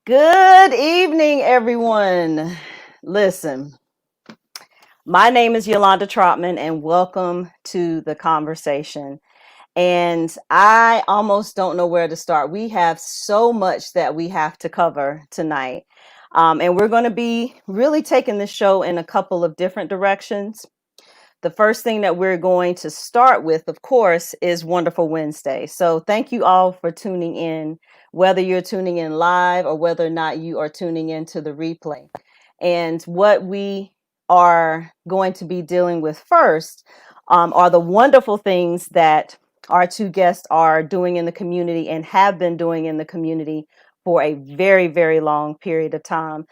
Good evening, everyone. Listen, my name is Yolanda Trotman, and welcome to the conversation. And I almost don't know where to start. We have so much that we have to cover tonight. And we're going to be really taking the show in a couple of different directions. The first thing that we're going to start with, of course, is Wonderful Wednesday. So thank you all for tuning in, whether you're tuning in live or whether or not you are tuning into the replay. And what we are going to be dealing with first are the wonderful things that our two guests are doing in the community and have been doing in the community for a very, very long period of time.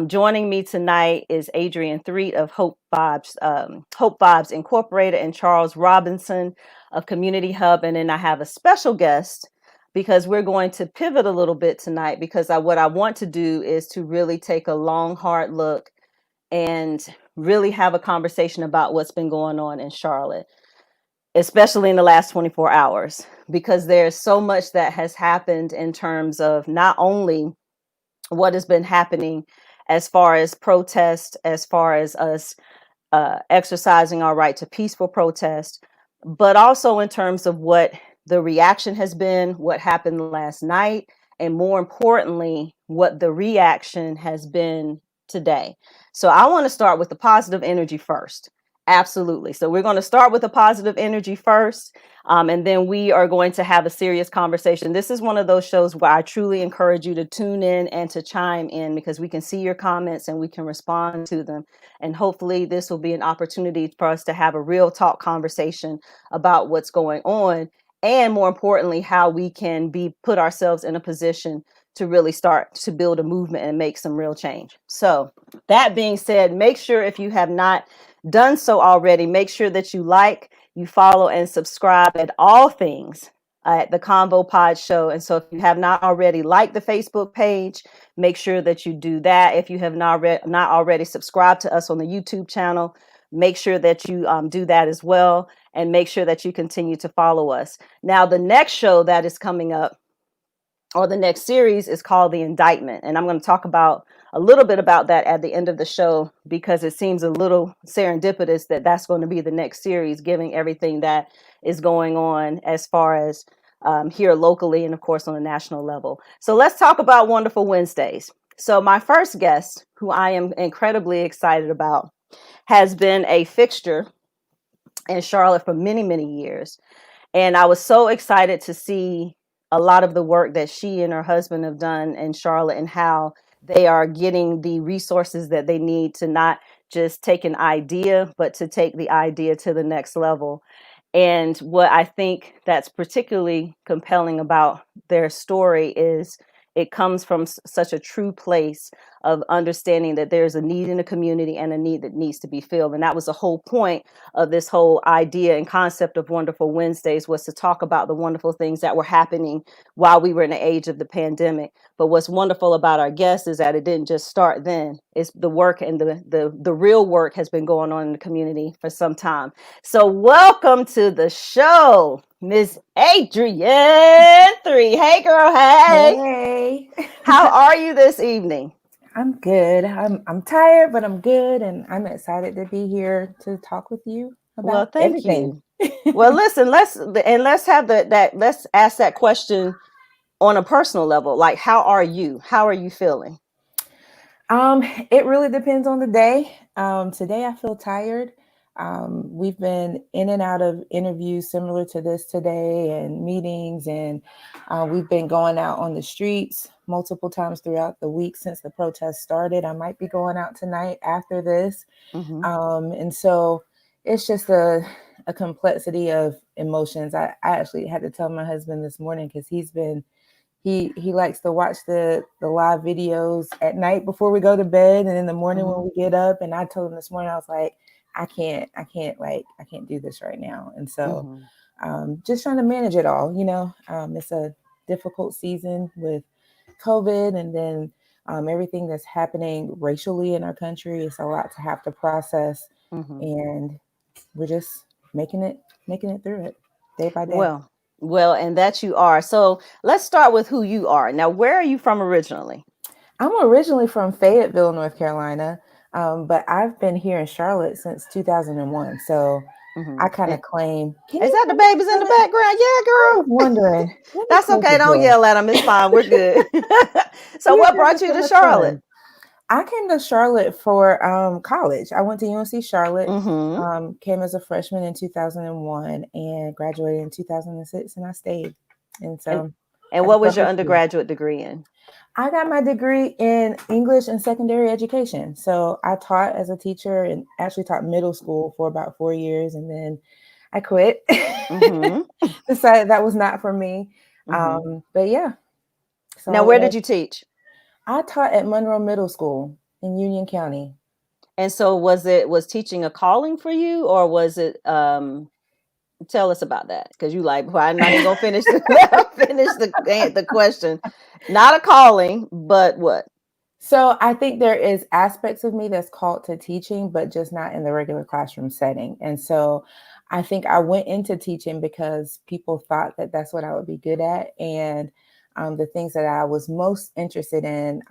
Joining me tonight is Adrienne Threat of Hope Vibes Incorporated, and Charles Robinson of Community Hub. And then I have a special guest because we're going to pivot a little bit tonight because what I want to do is to really take a long, hard look and really have a conversation about what's been going on in Charlotte, especially in the last 24 hours, because there's so much that has happened in terms of not only what has been happening as far as protest, as far as us exercising our right to peaceful protest, but also in terms of what the reaction has been, what happened last night, and more importantly, what the reaction has been today. So I want to start with the positive energy first. Absolutely. So we're going to start with the positive energy first, and then we are going to have a serious conversation. This is one of those shows where I truly encourage you to tune in and to chime in because we can see your comments and we can respond to them. And hopefully this will be an opportunity for us to have a real talk conversation about what's going on. And more importantly, how we can put ourselves in a position to really start to build a movement and make some real change. So that being said, make sure if you have not done so already, make sure that you like, you follow, and subscribe at all things at the Convo Pod Show. And so if you have not already liked the Facebook page, make sure that you do that. If you have not already subscribed to us on the YouTube channel, make sure that you do that as well. And make sure that you continue to follow us. Now, the next show that is coming up, or the next series, is called The Indictment. And I'm going to talk about a little bit about that at the end of the show because it seems a little serendipitous that that's going to be the next series, given everything that is going on as far as here locally and, of course, on a national level. So let's talk about Wonderful Wednesdays. So my first guest, who I am incredibly excited about, has been a fixture in Charlotte for many, many years. And I was so excited to see a lot of the work that she and her husband have done in Charlotte and how they are getting the resources that they need to not just take an idea, but to take the idea to the next level. And what I think that's particularly compelling about their story is it comes from such a true place of understanding that there's a need in the community and a need that needs to be filled. And that was the whole point of this whole idea and concept of Wonderful Wednesdays, was to talk about the wonderful things that were happening while we were in the age of the pandemic. But what's wonderful about our guests is that it didn't just start then. It's the work, and the real work has been going on in the community for some time. So welcome to the show, Miss Adrienne Threat. Hey girl, hey. Hey. How are you this evening? I'm good. I'm tired, but I'm good, and I'm excited to be here to talk with you Well, about thank everything. you. Well, listen, let's have let's ask that question on a personal level. Like, how are you? How are you feeling? It really depends on the day. Today I feel tired. We've been in and out of interviews similar to this today, and meetings, and we've been going out on the streets multiple times throughout the week since the protest started. I might be going out tonight after this. Mm-hmm. And so it's just a complexity of emotions. I actually had to tell my husband this morning because he likes to watch the live videos at night before we go to bed and in the morning Mm-hmm. when we get up. And I told him this morning, I was like, I can't do this right now. And so just trying to manage it all, it's a difficult season with COVID, and then everything that's happening racially in our country. It's a lot to have to process, Mm-hmm. and we're just making it through it day by day. Well, and that you are. So let's start with who you are. Now, where are you from originally? I'm originally from Fayetteville, North Carolina, but I've been here in Charlotte since 2001. So I kind of claim. Can Is you that the hear my babies in the son? background? Yeah, I girl. was wondering. Let me That's close the okay. Don't door. yell at them. It's fine. We're good. So, You what hear brought the you sound to of Charlotte? fun. I came to Charlotte for college. I went to UNC Charlotte, Mm-hmm. came as a freshman in 2001 and graduated in 2006, and I stayed. And And so and had to what was start your from school. undergraduate degree in? I got my degree in English and secondary education. So I taught as a teacher and actually taught middle school for about 4 years, and then I quit. Mm-hmm. Decided that was not for me. Mm-hmm. But yeah, so Now, where did you teach? I taught at Monroe Middle School in Union County. And so, was teaching a calling for you, or was it? Tell us about that, because you like. Well, I'm not even gonna finish the question. Not a calling, but what? So I think there is aspects of me that's called to teaching, but just not in the regular classroom setting. And so I think I went into teaching because people thought that that's what I would be good at. And the things that I was most interested in,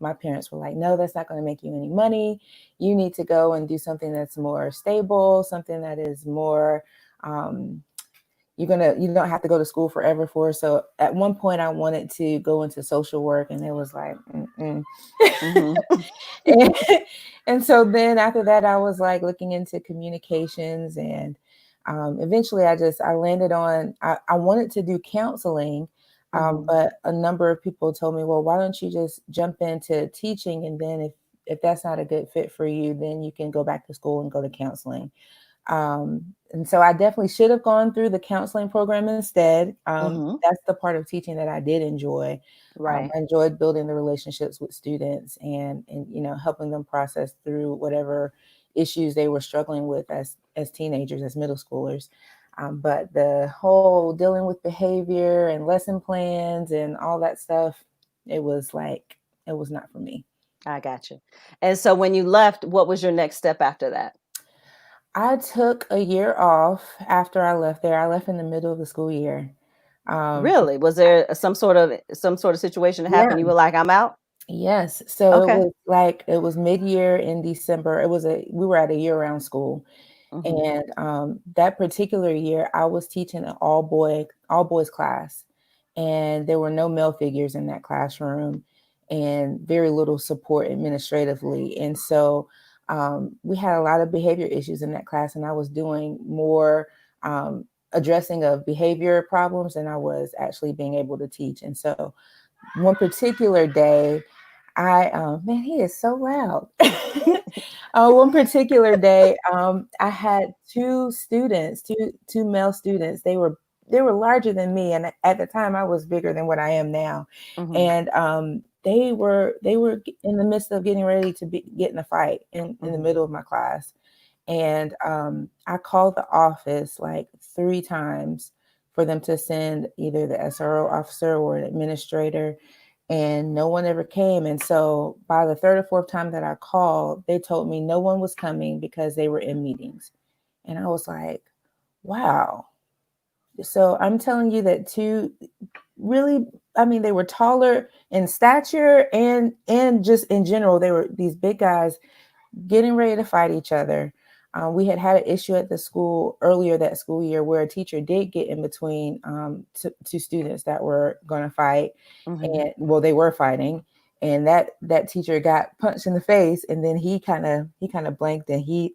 my parents were like, no, that's not going to make you any money. You need to go and do something that's more stable, something that is more um, you don't have to go to school forever for. So at one point I wanted to go into social work, and it was like mm-mm. Mm-hmm. and, and so then after that I was like looking into communications, and eventually I landed on I wanted to do counseling. Mm-hmm. But a number of people told me, well, why don't you just jump into teaching, and then if that's not a good fit for you, then you can go back to school and go to counseling. And so I definitely should have gone through the counseling program instead. Mm-hmm. That's the part of teaching that I did enjoy. Right. I enjoyed building the relationships with students, and helping them process through whatever issues they were struggling with as teenagers, as middle schoolers. But the whole dealing with behavior and lesson plans and all that stuff, it was like it was not for me. I got you. And so, when you left, what was your next step after that? I took a year off after I left there. I left in the middle of the school year. Um, Really? Was there some sort of situation that yeah, happened? You were like, I'm out. yes. So it Okay. was like it was mid-year in December. We were at a year-round school, Mm-hmm. and that particular year, I was teaching an all boys class, and there were no male figures in that classroom, and very little support administratively. And so we had a lot of behavior issues in that class, and I was doing more addressing of behavior problems than I was actually being able to teach. And so one particular day, man, he is so loud. One particular day, I had two male students. They were larger than me, and at the time, I was bigger than what I am now. Mm-hmm. And they were in the midst of getting ready to get in a fight in the Mm-hmm. middle of my class. And I called the office like 3 times for them to send either the SRO officer or an administrator, and no one ever came. And so by the third or fourth time that I called, they told me no one was coming because they were in meetings. And I was like, wow. So I'm telling you that two really, I mean, they were taller in stature and just in general, they were these big guys getting ready to fight each other. We had an issue at the school earlier that school year where a teacher did get in between two students that were going to fight, Mm-hmm. and well, they were fighting, and that teacher got punched in the face, and then he kind of blanked, and he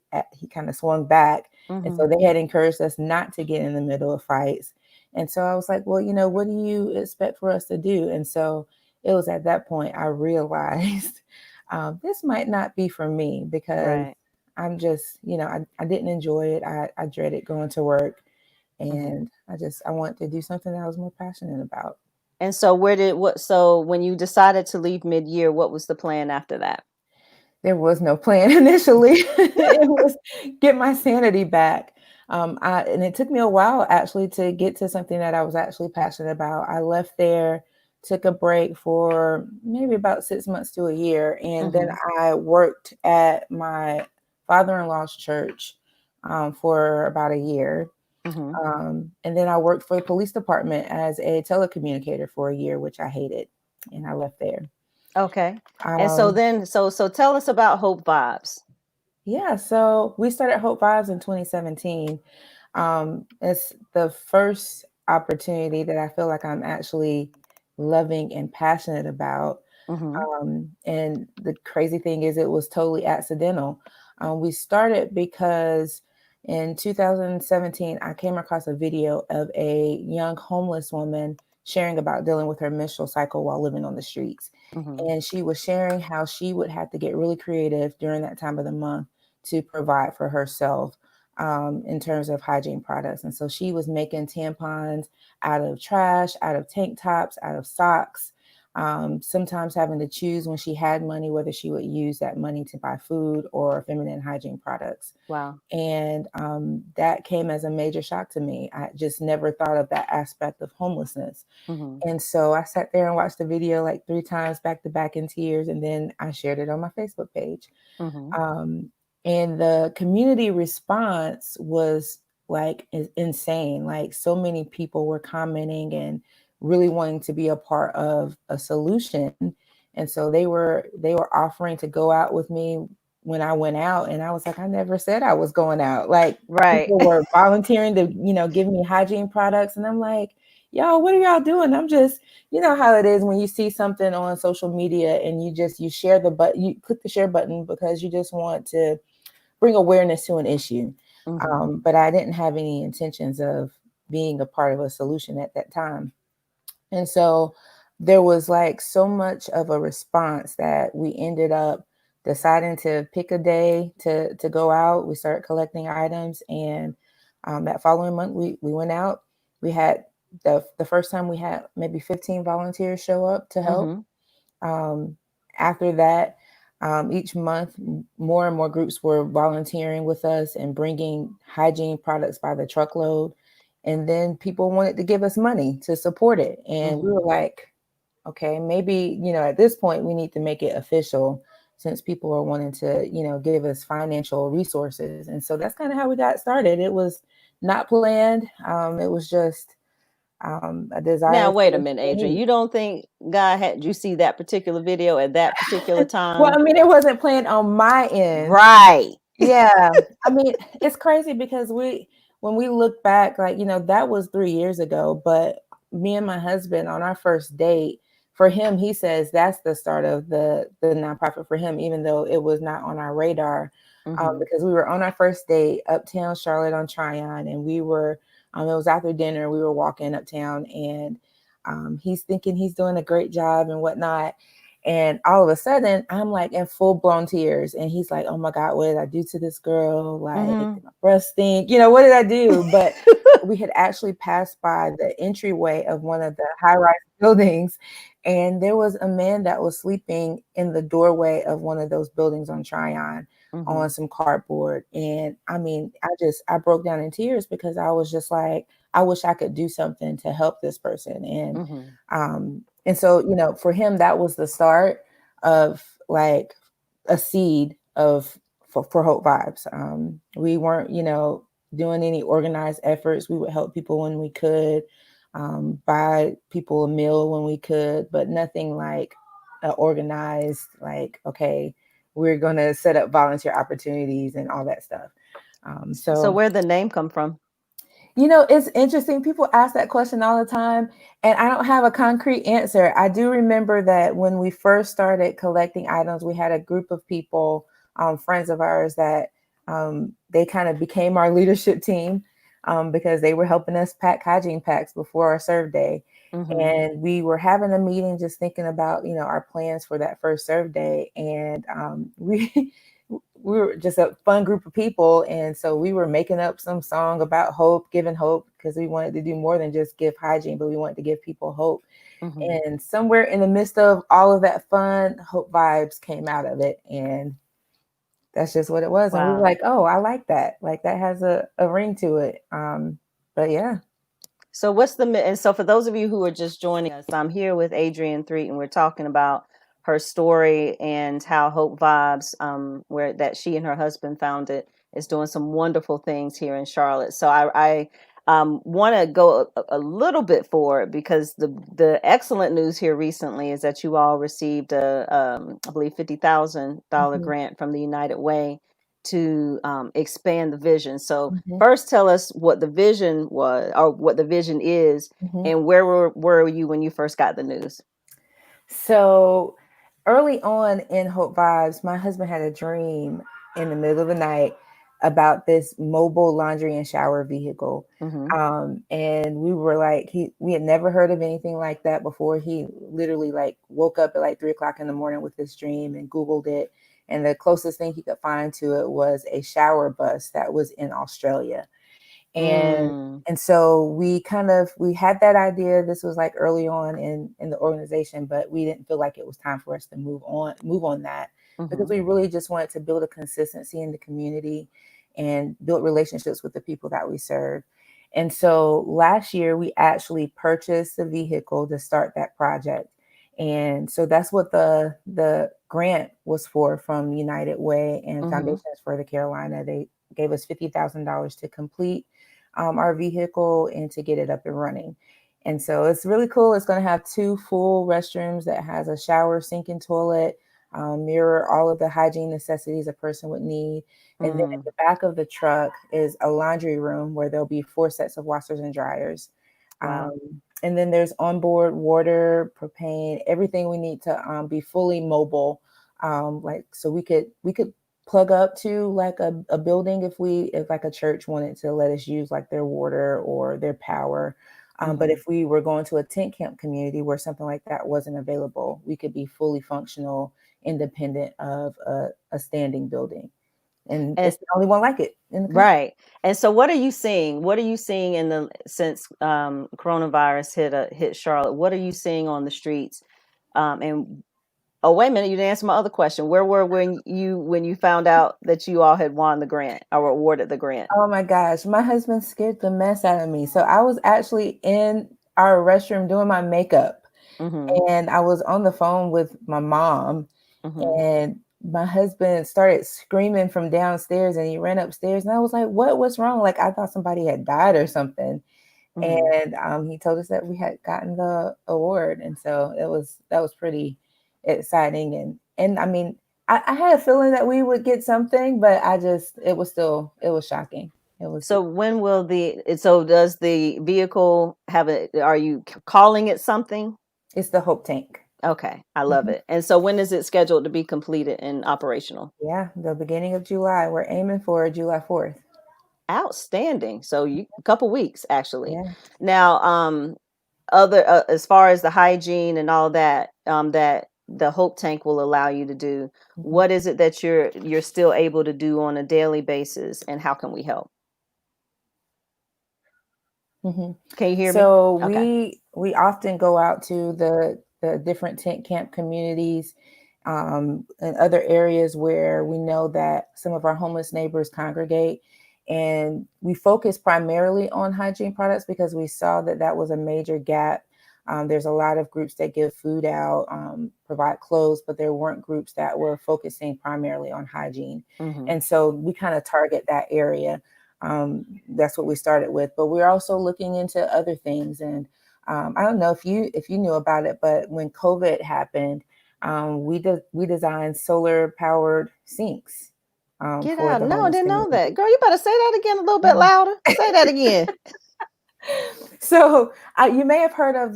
kind of swung back, and Mm-hmm. so they had encouraged us not to get in the middle of fights. And so I was like, well, what do you expect for us to do? And so it was at that point I realized this might not be for me, because Right. I'm just, I didn't enjoy it. I dreaded going to work, Mm-hmm. and I wanted to do something that I was more passionate about. And so, so when you decided to leave mid-year, what was the plan after that? There was no plan initially. It was get my sanity back. And it took me a while actually to get to something that I was actually passionate about. I left there, took a break for maybe about 6 months to a year, and then Mm-hmm. I worked at my father-in-law's church for about a year. Mm-hmm. And then I worked for the police department as a telecommunicator for a year, which I hated, and I left there. Okay. And so Um, then, so tell us about Hope Vibes. yeah, so we started Hope Vibes in 2017. It's the first opportunity that I feel like I'm actually loving and passionate about. Mm-hmm. And the crazy thing is, it was totally accidental. We started because in 2017, I came across a video of a young homeless woman sharing about dealing with her menstrual cycle while living on the streets. Mm-hmm. And she was sharing how she would have to get really creative during that time of the month to provide for herself in terms of hygiene products. And so she was making tampons out of trash, out of tank tops, out of socks, sometimes having to choose when she had money whether she would use that money to buy food or feminine hygiene products. Wow. And that came as a major shock to me. I just never thought of that aspect of homelessness. Mm-hmm. And so I sat there and watched the video like 3 times back to back in tears, and then I shared it on my Facebook page. Mm-hmm. Um, and the community response was like insane. Like, so many people were commenting and really wanting to be a part of a solution. And so they were offering to go out with me when I went out. And I was like, I never said I was going out. Like, Right. people were volunteering to, give me hygiene products. And I'm like, yo, what are y'all doing? I'm just, how it is when you see something on social media and you share you click the share button because you just want to bring awareness to an issue. Mm-hmm. But I didn't have any intentions of being a part of a solution at that time. And so there was like so much of a response that we ended up deciding to pick a day to go out. We started collecting items, and that following month we went out. We had the first time we had maybe 15 volunteers show up to help. Mm-hmm. Um, After that, each month, more and more groups were volunteering with us and bringing hygiene products by the truckload. And then people wanted to give us money to support it. And we Mm-hmm. were like, okay, maybe, at this point, we need to make it official since people are wanting to, give us financial resources. And so that's kind of how we got started. It was not planned. It was just a Now, desire wait a to minute, Adrienne. meet. You don't think God had you see that particular video at that particular Well, I time? mean, it wasn't planned on my end. Right. Yeah. I mean, it's crazy because when we look back, like, that was 3 years ago, but me and my husband on our first date, for him, he says that's the start of the nonprofit for him, even though it was not on our radar, Mm-hmm. because we were on our first date uptown Charlotte on Tryon, and it was after dinner, we were walking uptown, and he's thinking he's doing a great job and whatnot. And all of a sudden, I'm like in full blown tears. And he's like, oh my God, what did I do to this girl? Like, Mm-hmm. did my breast stink? What did I do? But we had actually passed by the entryway of one of the high rise buildings. And there was a man that was sleeping in the doorway of one of those buildings on Tryon Mm-hmm. on some cardboard. And I mean, I broke down in tears because I was just like, I wish I could do something to help this person. Mm-hmm. And so, for him, that was the start of like a seed for Hope Vibes. We weren't, doing any organized efforts. We would help people when we could, buy people a meal when we could, but nothing like organized, like, okay, we're going to set up volunteer opportunities and all that stuff. So So where'd the name come from? it's interesting. People ask that question all the time, and I don't have a concrete answer. I do remember that when we first started collecting items, we had a group of people, friends of ours, that they kind of became our leadership team because they were helping us pack hygiene packs before our serve day. Mm-hmm. And we were having a meeting just thinking about, our plans for that first serve day. And we were just a fun group of people, and so we were making up some song about hope, giving hope, because we wanted to do more than just give hygiene, but we wanted to give people hope. Mm-hmm. And somewhere in the midst of all of that fun, Hope Vibes came out of it, and that's just what it was. And we were Wow. like, oh, I like that, like that has a ring to it. But yeah. So and so for those of you who are just joining us, I'm here with Adrienne Threat, and we're talking about her story and how Hope Vibes, where that she and her husband founded, is doing some wonderful things here in Charlotte. So Want to go a little bit forward because the excellent news here recently is that you all received I believe $50,000 Mhm, grant from the United Way to expand the vision. So mhm, first, tell us what the vision was, or what the vision is, mhm. and where were you when you first got the news? So early on in Hope Vibes, my husband had a dream in the middle of the night about this mobile laundry and shower vehicle. Mm-hmm. And we were like, we had never heard of anything like that before. He literally like woke up at like 3 o'clock in the morning with this dream and Googled it. And the closest thing he could find to it was a shower bus that was in Australia. and Mm, and so we had that idea. This was like early on in the organization, but we didn't feel like it was time for us to move on that, because mm-hmm. we really just wanted to build a consistency in the community and build relationships with the people that we serve. And so last year we actually purchased the vehicle to start that project. And so that's what the grant was for from United Way and Mm-hmm. Foundations for the Carolina. They gave us $50,000 to complete our vehicle and to get it up and running. And so it's really cool. It's going to have two full restrooms that has a shower, sink, and toilet, mirror all of the hygiene necessities a person would need. And then at Mm. the back of the truck is a laundry room where there'll be 4 sets of washers and dryers. Wow. And then there's onboard water, propane, everything we need to be fully mobile. Like so we could plug up to like a building if like a church wanted to let us use like their water or their power. But Mm-hmm. if we were going to a tent camp community where something like that wasn't available, we could be fully functional, independent of a standing building. And And it's the only one like it in the country. right. And so what are you seeing? What are you seeing in the since coronavirus hit Charlotte? What are you seeing on the streets? And oh, wait a minute, you didn't answer my other question. Where were when you found out that you all had won the grant or were awarded the grant? Oh my gosh, my husband scared the mess out of me. So I was actually in our restroom doing my makeup, Mm-hmm. and I was on the phone with my mom, Mm-hmm. and my husband started screaming from downstairs, and he ran upstairs, and I was like, what's wrong? Like I thought somebody had died or something. Mm-hmm. And he told us that we had gotten the award. And so that was pretty exciting. And I mean, I had a feeling that we would get something, but it was shocking. It was So so does the vehicle have are you calling it something? It's the Hope Tank. Okay, I love Mhm. it. And so when is it scheduled to be completed and operational? Yeah, the beginning of July. We're aiming for July 4th. Outstanding. So you a couple weeks actually. Yeah. Now, other as far as the hygiene and all that, that the Hope Tank will allow you to do, Mhm. what is it that you're still able to do on a daily basis, and how can we help? Mhm. Can you hear me? So Okay. we often go out to the different tent camp communities, and other areas where we know that some of our homeless neighbors congregate, and we focus primarily on hygiene products because we saw that that was a major gap. There's a lot of groups that give food out, provide clothes, but there weren't groups that were focusing primarily on hygiene, Mm-hmm. and so we kind of target that area. That's what we started with, but we're also looking into other things. And I don't know if you knew about it, but when COVID happened, we designed solar powered sinks Get for out. the No, I homeless didn't know community. that. Girl, you better say that again a little bit Yeah. louder. Say that again. So you may have heard of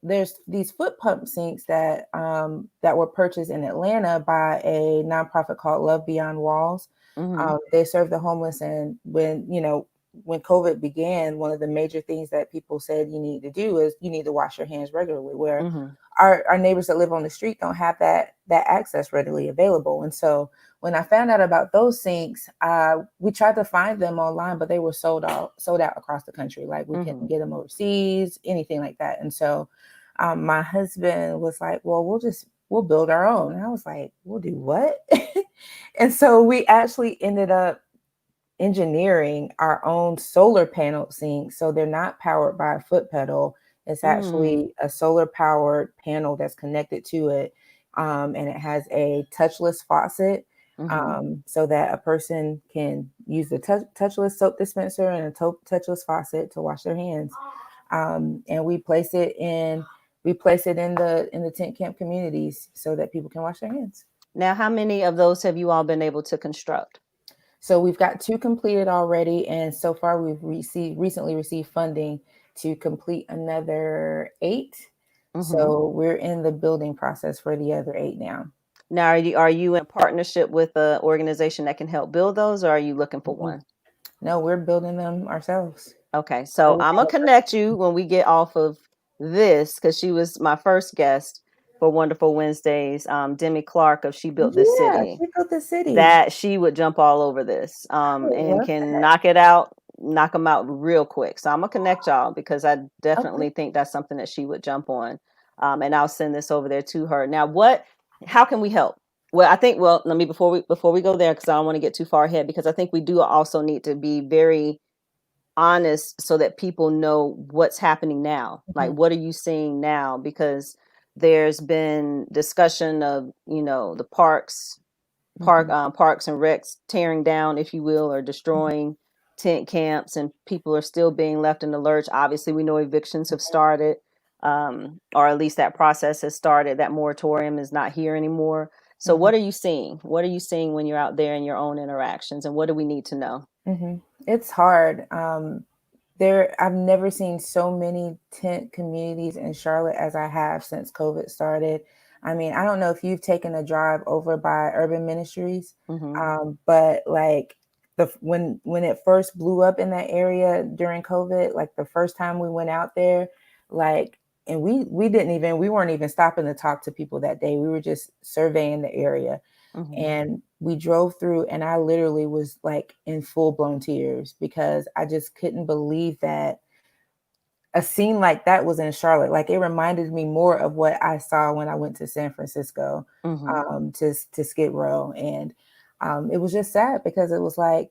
there's these foot pump sinks that were purchased in Atlanta by a nonprofit called Love Beyond Walls. Mm-hmm. They serve the homeless, and when COVID began, one of the major things that people said you need to do is you need to wash your hands regularly. Where Mm-hmm. our neighbors that live on the street don't have that access readily available. And so when I found out about those sinks, we tried to find them online, but they were sold out across the country. Like we Mm-hmm. couldn't get them overseas, anything like that. And so my husband was like, "Well, we'll build our own." And I was like, "We'll do what?" And so we actually ended up engineering our own solar panel sink. So they're not powered by a foot pedal. It's Mm. actually a solar powered panel that's connected to it. And it has a touchless faucet. Mm-hmm. so that a person can use the touchless soap dispenser and a touchless faucet to wash their hands. And we place it in the tent camp communities so that people can wash their hands. Now, how many of those have you all been able to construct? So we've got 2 completed already, and so far we've recently received funding to complete another 8. Mm-hmm. So we're in the building process for the other 8 now. Now, are you in partnership with an organization that can help build those, or are you looking for Mhm. one? No, we're building them ourselves. Okay, So so we I'm have gonna a connect you when we get off of this because she was my first guest for Wonderful Wednesdays. Demi Clark of She Built This Yeah, City. she built the city. That she would jump all over this I would and love can that. knock them out real quick. So I'm gonna connect y'all because I Okay. definitely think that's something that she would jump on. And I'll send this over there to her. Now, how can we help? Well, I think, well, let me, before we go there, because I don't want to get too far ahead, because I think we do also need to be very honest so that people know what's happening now. Like, Mhm, what are you seeing now? Because there's been discussion of, the mhm, parks and recs tearing down, if you will, or mhm, destroying tent camps, and people are still being left in the lurch. Obviously, we know evictions have mhm, started, or at least that process has started. That moratorium is not here anymore. So, mhm, what are you seeing? What are you seeing when you're out there in your own interactions, and what do we need to know? mhm. It's hard. I've never seen so many tent communities in Charlotte as I have since COVID started. I mean, I don't know if you've taken a drive over by Urban Ministries, Hmm. but like when it first blew up in that area during COVID, like the first time we went out there, like and we weren't even stopping to talk to people that day. We were just surveying the area, Hmm. and we drove through, and I literally was like in full blown tears because I just couldn't believe that a scene like that was in Charlotte. Like it reminded me more of what I saw when I went to San Francisco, Hmm. to Skid Row, and it was just sad because it was like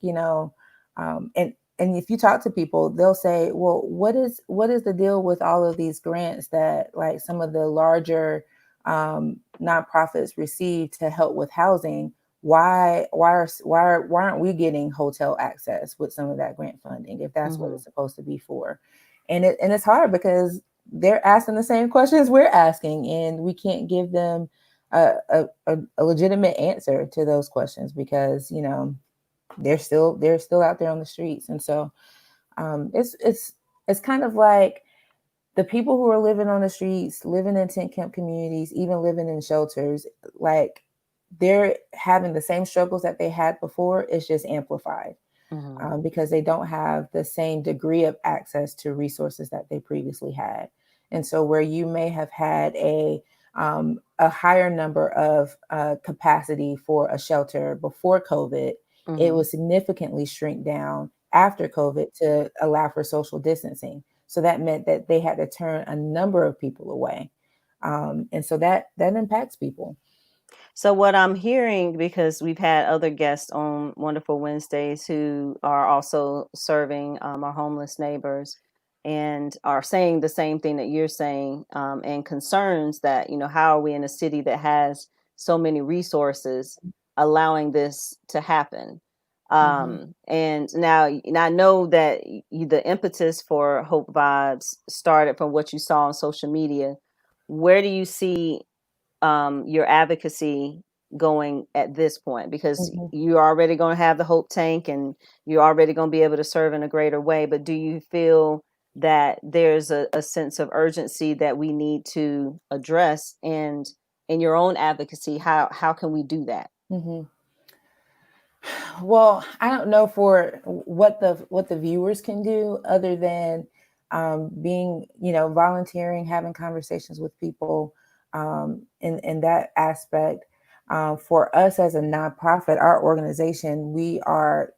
and if you talk to people, they'll say, "Well, what is the deal with all of these grants that like some of the larger nonprofits receive to help with housing? Why aren't we getting hotel access with some of that grant funding if that's what Hmm. it's supposed to be for?" And it's hard because they're asking the same questions we're asking, and we can't give them a legitimate answer to those questions because they're still out there on the streets. And so it's kind of like the people who are living on the streets, living in tent camp communities, even living in shelters, like they're having the same struggles that they had before. It's just amplified, Hmm. because they don't have the same degree of access to resources that they previously had. And so, where you may have had a higher number of capacity for a shelter before COVID, it Hmm. was significantly shrink down after COVID to allow for social distancing. So that meant that they had to turn a number of people away, and so that impacts people. So what I'm hearing, because we've had other guests on Wonderful Wednesdays who are also serving our homeless neighbors and are saying the same thing that you're saying, and concerns that, how are we in a city that has so many resources allowing this to happen? Hmm. And now I know that the impetus for Hope Vibes started from what you saw on social media. Where do you see your advocacy going at this point, because Hmm. you're already going to have the hope tank and you're already going to be able to serve in a greater way, but do you feel that there's a sense of urgency that we need to address, and in your own advocacy, how can we do that? Hmm. Well, I don't know for what the viewers can do other than being, volunteering, having conversations with people, in that aspect. For us as a nonprofit, our organization, we are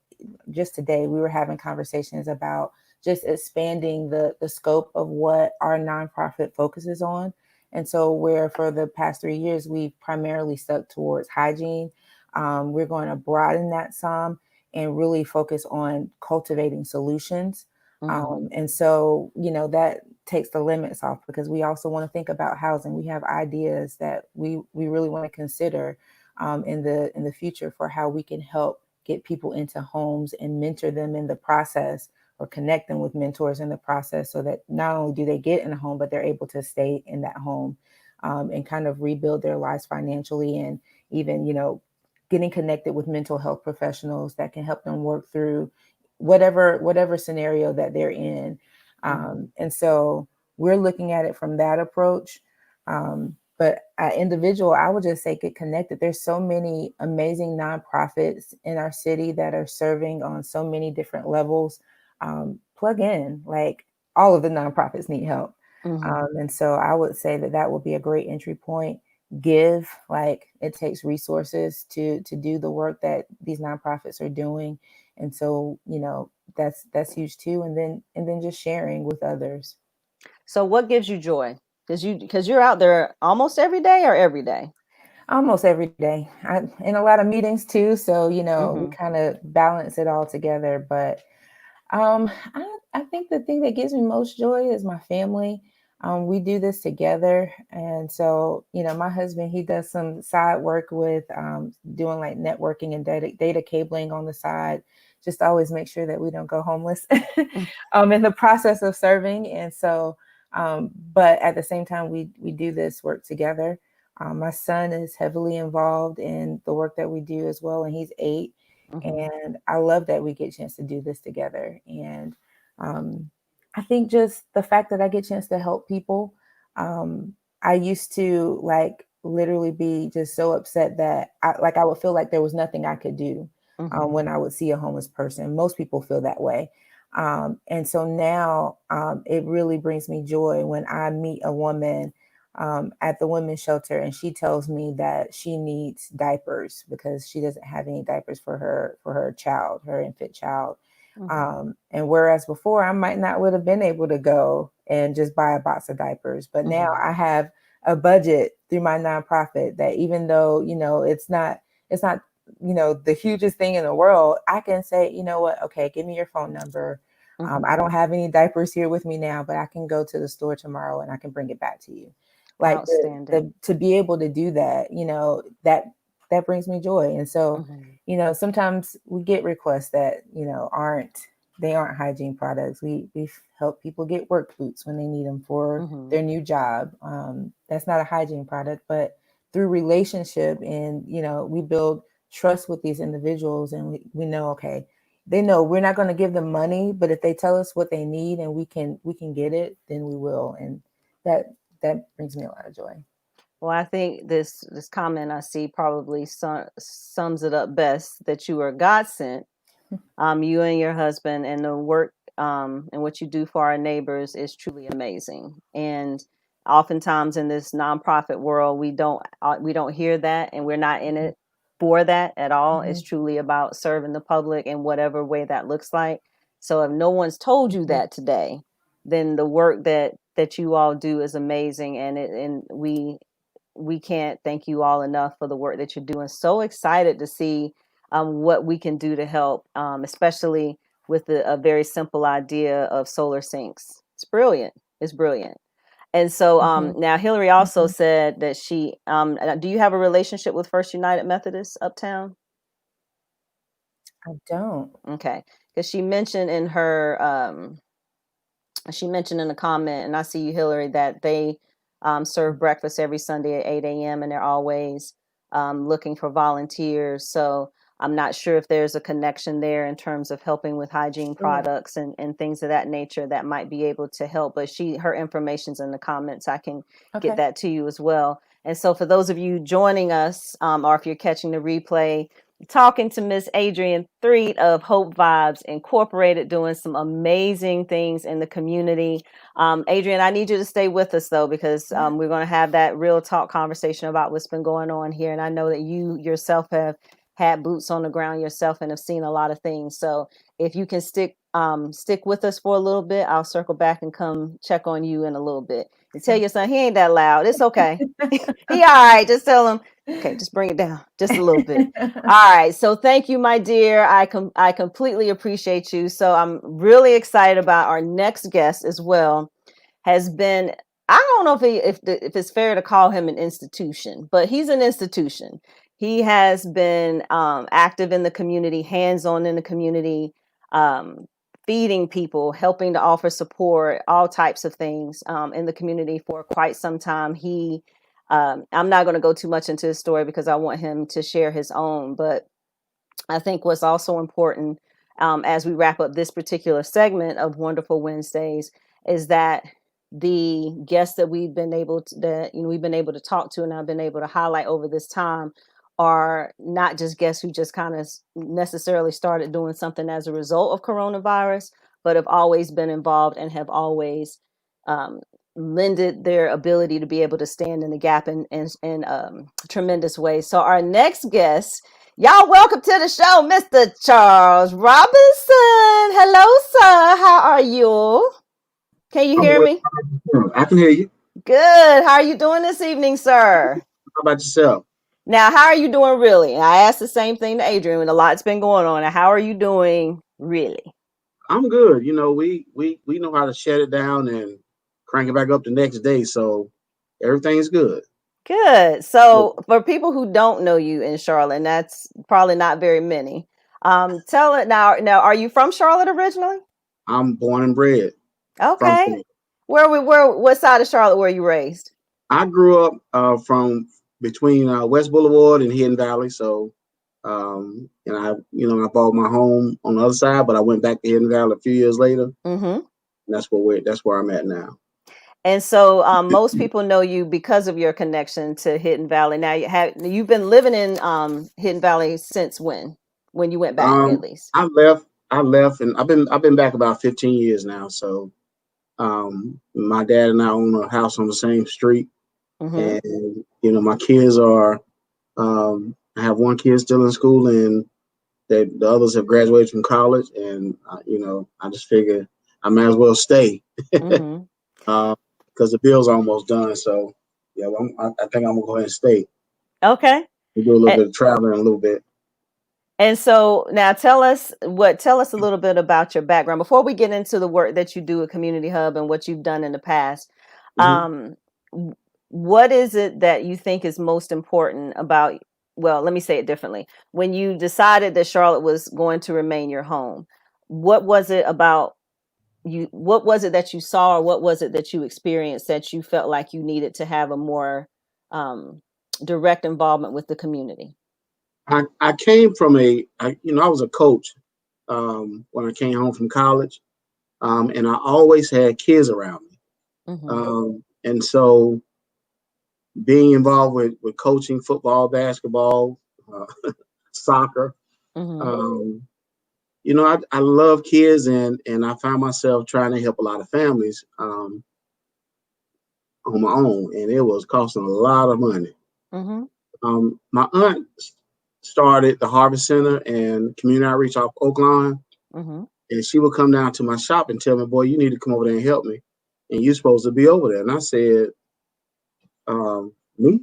just today we were having conversations about just expanding the scope of what our nonprofit focuses on. And so where for the past 3 years we've primarily stuck towards hygiene, we're going to broaden that some and really focus on cultivating solutions. Hmm. And so, that takes the limits off because we also want to think about housing. We have ideas that we really want to consider, in the future for how we can help get people into homes and mentor them in the process, or connect them with mentors in the process, so that not only do they get in a home, but they're able to stay in that home, and kind of rebuild their lives financially, and even, getting connected with mental health professionals that can help them work through whatever scenario that they're in. And so we're looking at it from that approach. But individual, I would just say get connected. There's so many amazing nonprofits in our city that are serving on so many different levels. Plug in, like, all of the nonprofits need help. And so I would say that that would be a great entry point. Give, like, it takes resources to do the work that these nonprofits are doing. And so, that's huge too. And then just sharing with others. So what gives you joy? Because you're out there almost every day or every day? Almost every day. I in a lot of meetings too. So, we Mm-hmm. kind of balance it all together. But I think the thing that gives me most joy is my family. We do this together. And so, my husband, he does some side work with doing like networking and data cabling on the side, just to always make sure that we don't go homeless in the process of serving. And so, but at the same time, we do this work together. My son is heavily involved in the work that we do as well, and he's 8. Mm-hmm. And I love that we get a chance to do this together. And I think just the fact that I get a chance to help people. I used to, like, literally be just so upset that I would feel like there was nothing I could do Mm-hmm. when I would see a homeless person. Most people feel that way. And so now it really brings me joy when I meet a woman at the women's shelter, and she tells me that she needs diapers because she doesn't have any diapers for her child, her infant child. Mm-hmm. And whereas before I might not would have been able to go and just buy a box of diapers, but now Mm-hmm. I have a budget through my nonprofit that, even though, it's not the hugest thing in the world, I can say, you know what, okay, give me your phone number. Mm-hmm. I don't have any diapers here with me now, but I can go to the store tomorrow and I can bring it back to you. Like, Outstanding. to be able to do that, that brings me joy. And so, Mm-hmm. sometimes we get requests that, aren't hygiene products. We've helped people get work boots when they need them for Mm-hmm. their new job. That's not a hygiene product, but through relationship, and, we build trust with these individuals, and we know, okay, they know we're not going to give them money, but if they tell us what they need and we can get it, then we will. And that brings me a lot of joy. Well, I think this comment I see probably sums it up best, that you are God sent. You and your husband, and the work and what you do for our neighbors is truly amazing. And oftentimes in this nonprofit world, we don't hear that, and we're not in it for that at all. It's Mhm, truly about serving the public in whatever way that looks like. So if no one's told you mhm, that today, then the work that you all do is amazing, and we can't thank you all enough for the work that you're doing. So excited to see what we can do to help, especially with a very simple idea of solar sinks. It's brilliant. It's brilliant. And so mhm, now Hillary also mhm. said that do you have a relationship with First United Methodist Uptown? I don't. Okay. Because she mentioned in a comment, and I see you, Hillary, that they serve breakfast every Sunday at 8 a.m. and they're always looking for volunteers. So I'm not sure if there's a connection there in terms of helping with hygiene Sure. products and things of that nature that might be able to help. But her information's in the comments. I can get Okay. that to you as well. And so for those of you joining us, or if you're catching the replay, talking to Miss Adrienne Threat of Hope Vibes Incorporated, doing some amazing things in the community. Adrienne, I need you to stay with us though, because Yeah. we're going to have that real talk conversation about what's been going on here. And I know that you yourself have had boots on the ground yourself and have seen a lot of things. So if you can stick with us for a little bit, I'll circle back and come check on you in a little bit. And tell So. your son he ain't that loud. It's okay. He all right. Just tell him, okay, just bring it down just a little bit. All right. So thank you, my dear. I completely appreciate you. So I'm really excited about our next guest as well. Has been, I don't know if it's fair to call him an institution, but he's an institution. He has been active in the community, hands-on in the community, um, feeding people, helping to offer support, all types of things in the community for quite some time. I'm not going to go too much into his story because I want him to share his own, but I think what's also important as we wrap up this particular segment of Wonderful Wednesdays is that the guests that we've been able to talk to and I've been able to highlight over this time are not just guests who just kind of necessarily started doing something as a result of coronavirus, but have always been involved and have always um, lended their ability to be able to stand in the gap in tremendous ways. So our next guest, y'all, welcome to the show, Mr. Charles Robinson. Hello, sir. How are you? Can you I'm hear well. me? I can hear you. Good. How are you doing this evening, sir? How about yourself? Now, how are you doing really? I asked the same thing to Adrienne, and a lot's been going on. Now, how are you doing really? I'm good. We know how to shut it down and crank it back up the next day, so everything's good. Good. So, for people who don't know you in Charlotte, and that's probably not very many, tell it now. Now, are you from Charlotte originally? I'm born and bred from Okay. Charlotte. What side of Charlotte were you raised? I grew up from between West Boulevard and Hidden Valley, so and I bought my home on the other side, but I went back to Hidden Valley a few years later, and Mm-hmm. that's where I'm at now. And so most people know you because of your connection to Hidden Valley. Now you've been living in Hidden Valley since when? When you went back, at least. I left, and I've been back about 15 years now, so. My dad and I own a house on the same street, Mm-hmm. and my kids are. I have one kid still in school, and the others have graduated from college, and I just figure I might as well stay Mm-hmm. because the bill's almost done. So yeah, well, I think I'm gonna go ahead and stay. Okay. We do a little And, bit of traveling, a little bit. and so now tell us a little bit about your background before we get into the work that you do at Community Hub and what you've done in the past. Hmm. Um, what is it that you think is most important about, well, let me say it differently. When you decided that Charlotte was going to remain your home, what was it about what was it that you saw, or what was it that you experienced that you felt like you needed to have a more um, direct involvement with the community? I came from I was a coach when I came home from college, and I always had kids around me. Mm-hmm. And so being involved with coaching football, basketball, soccer, Mm-hmm. um, I love kids, and I found myself trying to help a lot of families on my own, and it was costing a lot of money. Mm-hmm. My aunt started the Harvest Center and Community Outreach off Oak Lawn, Mm-hmm. and she would come down to my shop and tell me, "Boy, you need to come over there and help me, and you're supposed to be over there." And I said, "Me?"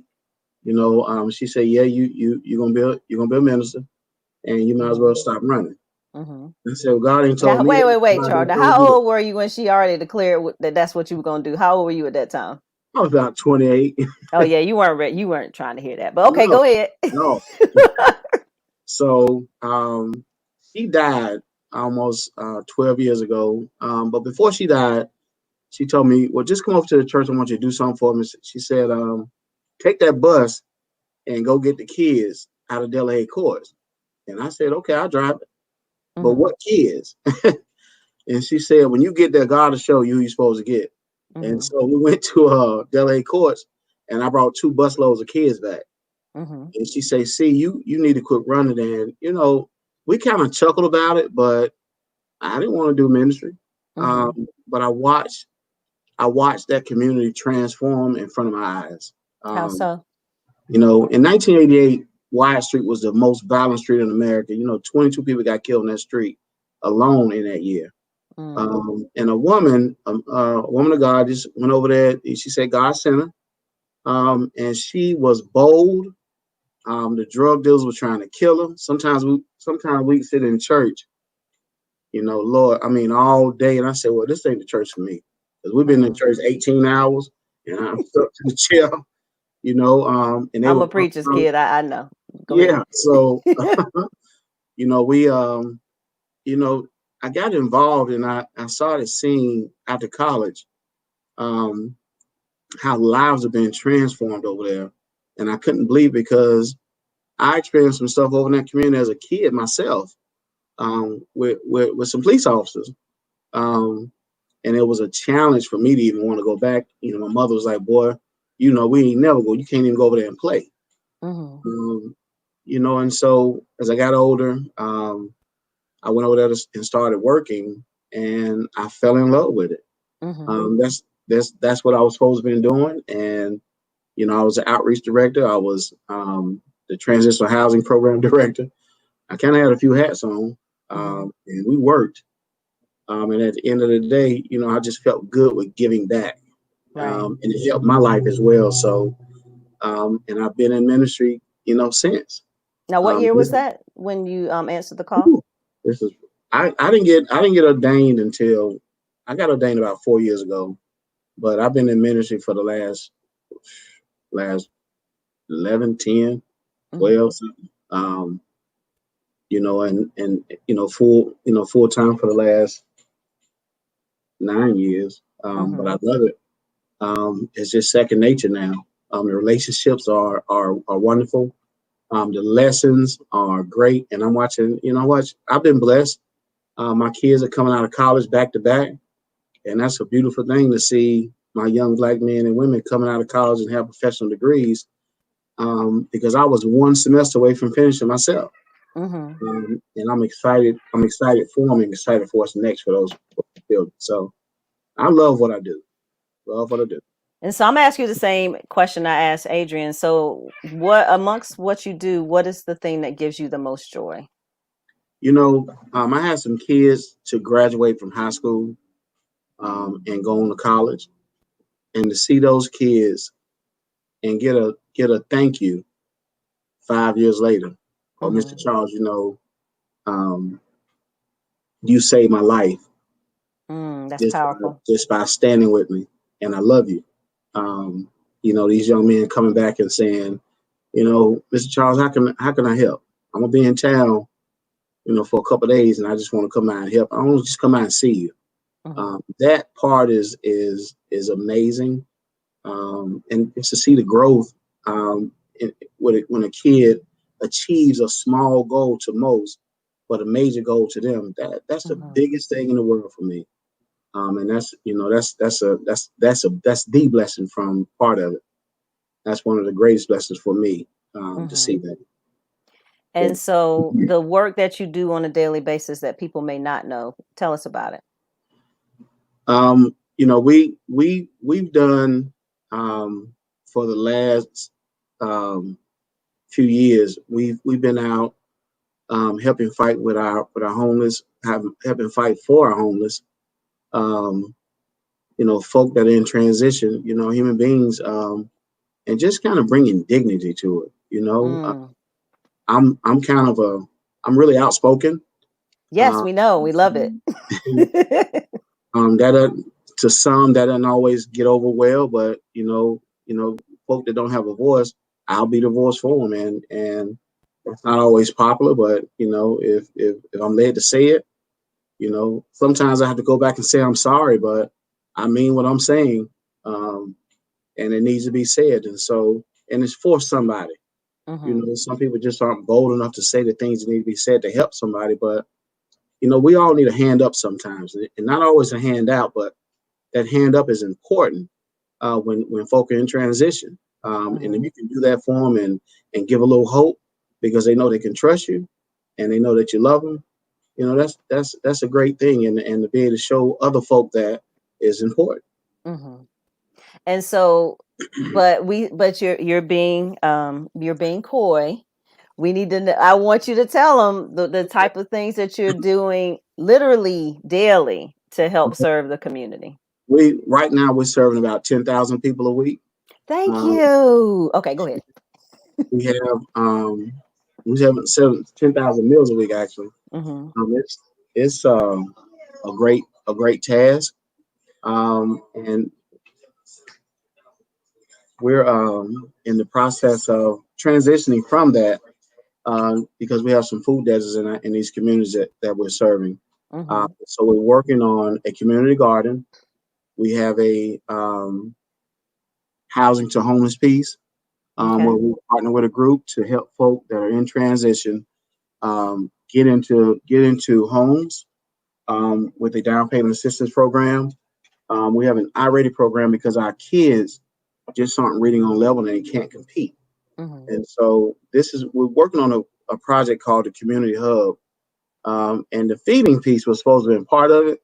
She said, "Yeah, you're gonna be a minister, and you might as Mm-hmm. well stop running." Mm-hmm. I said, "Well, God ain't told Now, me that. wait, God Charles. ain't Now, told how you that." old were you when she already declared that that's what you were going to do? How old were you at that time? I was about 28. Oh yeah, you weren't trying to hear that, but okay, No, go ahead. no. So she died almost 12 years ago. But before she died, she told me, "Well, just come over to the church. I want you to do something for me." She said, "Take that bus and go get the kids out of Delahaye Courts." And I said, "Okay, I'll drive it. But Mm-hmm. what kids?" And she said, "When you get there, God will show you who you're supposed to get." And Mm-hmm. so we went to Delahaye Courts, and I brought 2 busloads of kids back. Mm-hmm. And she said, "See, you need to quit running." And we kind of chuckled about it, but I didn't want to do ministry. Mm-hmm. But I watched that community transform in front of my eyes. How Um, so? in 1988, Wyatt Street was the most violent street in America. 22 people got killed in that street alone in that year. Mm. And a woman of God, just went over there. She said God sent her, and she was bold. The drug dealers were trying to kill her. Sometimes we sit in church, Lord, I mean, all day, and I said, "Well, this ain't the church for me," because we've been in Mm-hmm. church 18 hours, and I'm stuck to the chair, and they I'm were a preacher's kid. I know. Go ahead. Yeah. So, we, you know, I got involved and I started seeing after college, um, how lives have been transformed over there. And I couldn't believe because I experienced some stuff over in that community as a kid myself, with some police officers. Um, and it was a challenge for me to even want to go back. My mother was like, boy, we ain't never go. You can't even go over there and play. Mm-hmm. Um, and so as I got older, I went over there and started working, and I fell in love with it. Mm-hmm. That's what I was supposed to be doing, and I was an outreach director. I was the transitional housing program director. I kind of had a few hats on, Mm-hmm. and we worked. And at the end of the day, I just felt good with giving back, Right. and it helped my life as well. So, and I've been in ministry, since. Now, what Um, year was this, that when you answered the call? this is I didn't get ordained until I got ordained about 4 years ago, but I've been in ministry for the last 11, 10, Mm-hmm. 12, something. And full time for the last 9 years. But I Mm-hmm. love it. It's just second nature now. The relationships are wonderful. The lessons are great, and I'm watching. I've been blessed. My kids are coming out of college back to back, and that's a beautiful thing to see my young Black men and women coming out of college and have professional degrees. Because I was one semester away from finishing myself. Mm-hmm. And I'm excited. I'm excited for them and excited for what's next for those children. So I love what I do. Love what I do. And so I'm gonna ask you the same question I asked Adrienne. So, what amongst what you do, what is the thing that gives you the most joy? I had some kids to graduate from high school, and go on to college, and to see those kids and get a thank you 5 years later, or Mr. Mm-hmm. Charles, um, you saved my life That's just by, powerful. just by standing with me, and I love you. Um, these young men coming back and saying, Mr. Charles, how can I help? I'm gonna be in town, for a couple of days, and I just want to come out and help. I want to just come out and see you. Mm-hmm. That part is amazing, and it's to see the growth, when a kid achieves a small goal to most, but a major goal to them. That's the Mm-hmm. biggest thing in the world for me. And that's the blessing from part of it. That's one of the greatest blessings for me, to Mm-hmm. see that. Yeah. And so, the work that you do on a daily basis that people may not know, tell us about it. We've done, for the last, um, few years. We've been out, helping fight with our homeless, helping fight for our homeless. Um, folk that are in transition. Human beings, and just kind of bringing dignity to it. Mm. I'm kind of I'm really outspoken. Yes, Uh, we know. We love it. that to some that doesn't always get over well, but folk that don't have a voice, I'll be the voice for them, and it's not always popular, but if I'm led to say it, sometimes I have to go back and say I'm sorry, but I mean what I'm saying, and it needs to be said, and it's for somebody. Mm-hmm. Some people just aren't bold enough to say the things that need to be said to help somebody, but we all need a hand up sometimes, and not always a hand out, but that hand up is important, when folk are in transition. And if Mm-hmm. you can do that for them and give a little hope because they know they can trust you and they know that you love them, that's a great thing, and to be able to show other folk that is important. Mm-hmm. And so, but you're being coy. We need to. I want you to tell them the type of things that you're doing literally daily to help serve the community. We right now we're serving about 10,000 people a week. Thank Um, you. Okay, go ahead. we have we have 10,000 meals a week actually. Mm-hmm. It's a great task, and we're in the process of transitioning from that because we have some food deserts in these communities that we're serving. Mm-hmm. So we're working on a community garden. We have a housing to homeless piece where Okay. we partner with a group to help folk that are in transition get into homes with a down payment assistance program. We have an iReady program because our kids just aren't reading on level and they can't compete. Mm-hmm. And so we're working on a project called the Community Hub. And the feeding piece was supposed to be part of it,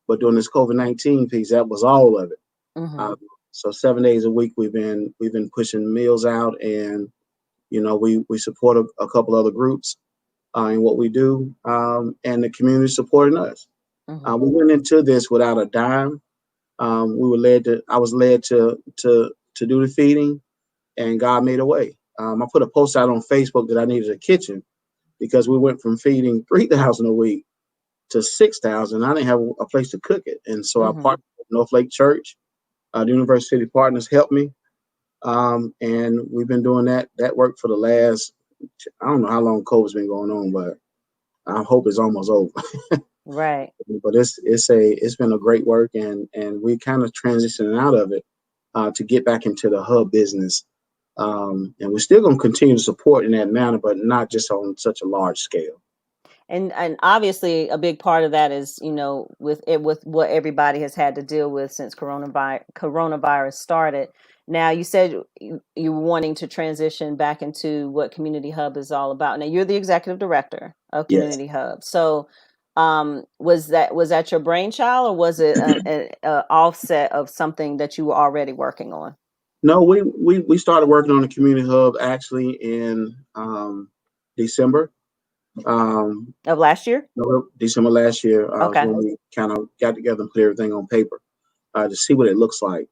but during this COVID-19 piece, that was all of it. Mm-hmm. Um, so 7 days a week we've been pushing meals out, and we support a couple other groups in what we do, and the community supporting us. Mm-hmm. We went into this without a dime. I was led to do the feeding, and God made a way. I put a post out on Facebook that I needed a kitchen because we went from feeding 3,000 a week to 6,000. I didn't have a place to cook it, and so I Mm-hmm. partnered with North Lake Church. The University Partners helped me, and we've been doing that work for the last. I don't know how long COVID's been going on, but I hope it's almost over. Right. But it's been a great work, and we kind of transitioning out of it to get back into the hub business. And we're still going to continue to support in that manner, but not just on such a large scale. And obviously a big part of that is, with what everybody has had to deal with since coronavirus started. Now, you said you're wanting to transition back into what Community Hub is all about. Now, you're the executive director of Yes. Community Hub. So was that your brainchild, or was it an offset of something that you were already working on? No, we started working on the community hub actually in December. Um, Of last year? December last year was Okay. when we kind of got together and put everything on paper to see what it looks like,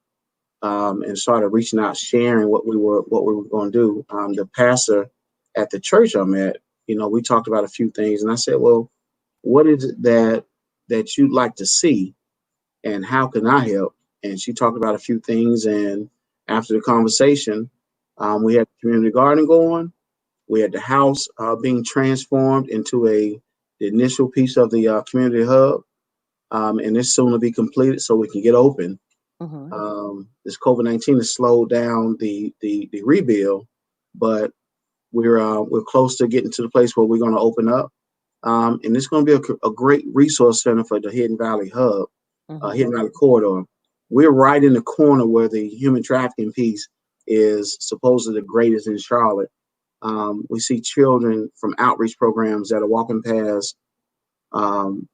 and started reaching out, sharing what we were going to do. The pastor at the church I'm at, we talked about a few things, and I said, well, what is it that you'd like to see, and how can I help? And she talked about a few things, and after the conversation, we had the community garden going. We had the house being transformed into the initial piece of the community hub, and it's soon to be completed so we can get open. Mm-hmm. This COVID-19 has slowed down the rebuild, but we're close to getting to the place where we're going to open up, and it's going to be a great resource center for the Hidden Valley Hub, Mm-hmm. Hidden Valley Corridor. We're right in the corner where the human trafficking piece is supposedly the greatest in Charlotte. We see children from outreach programs that are walking past, um,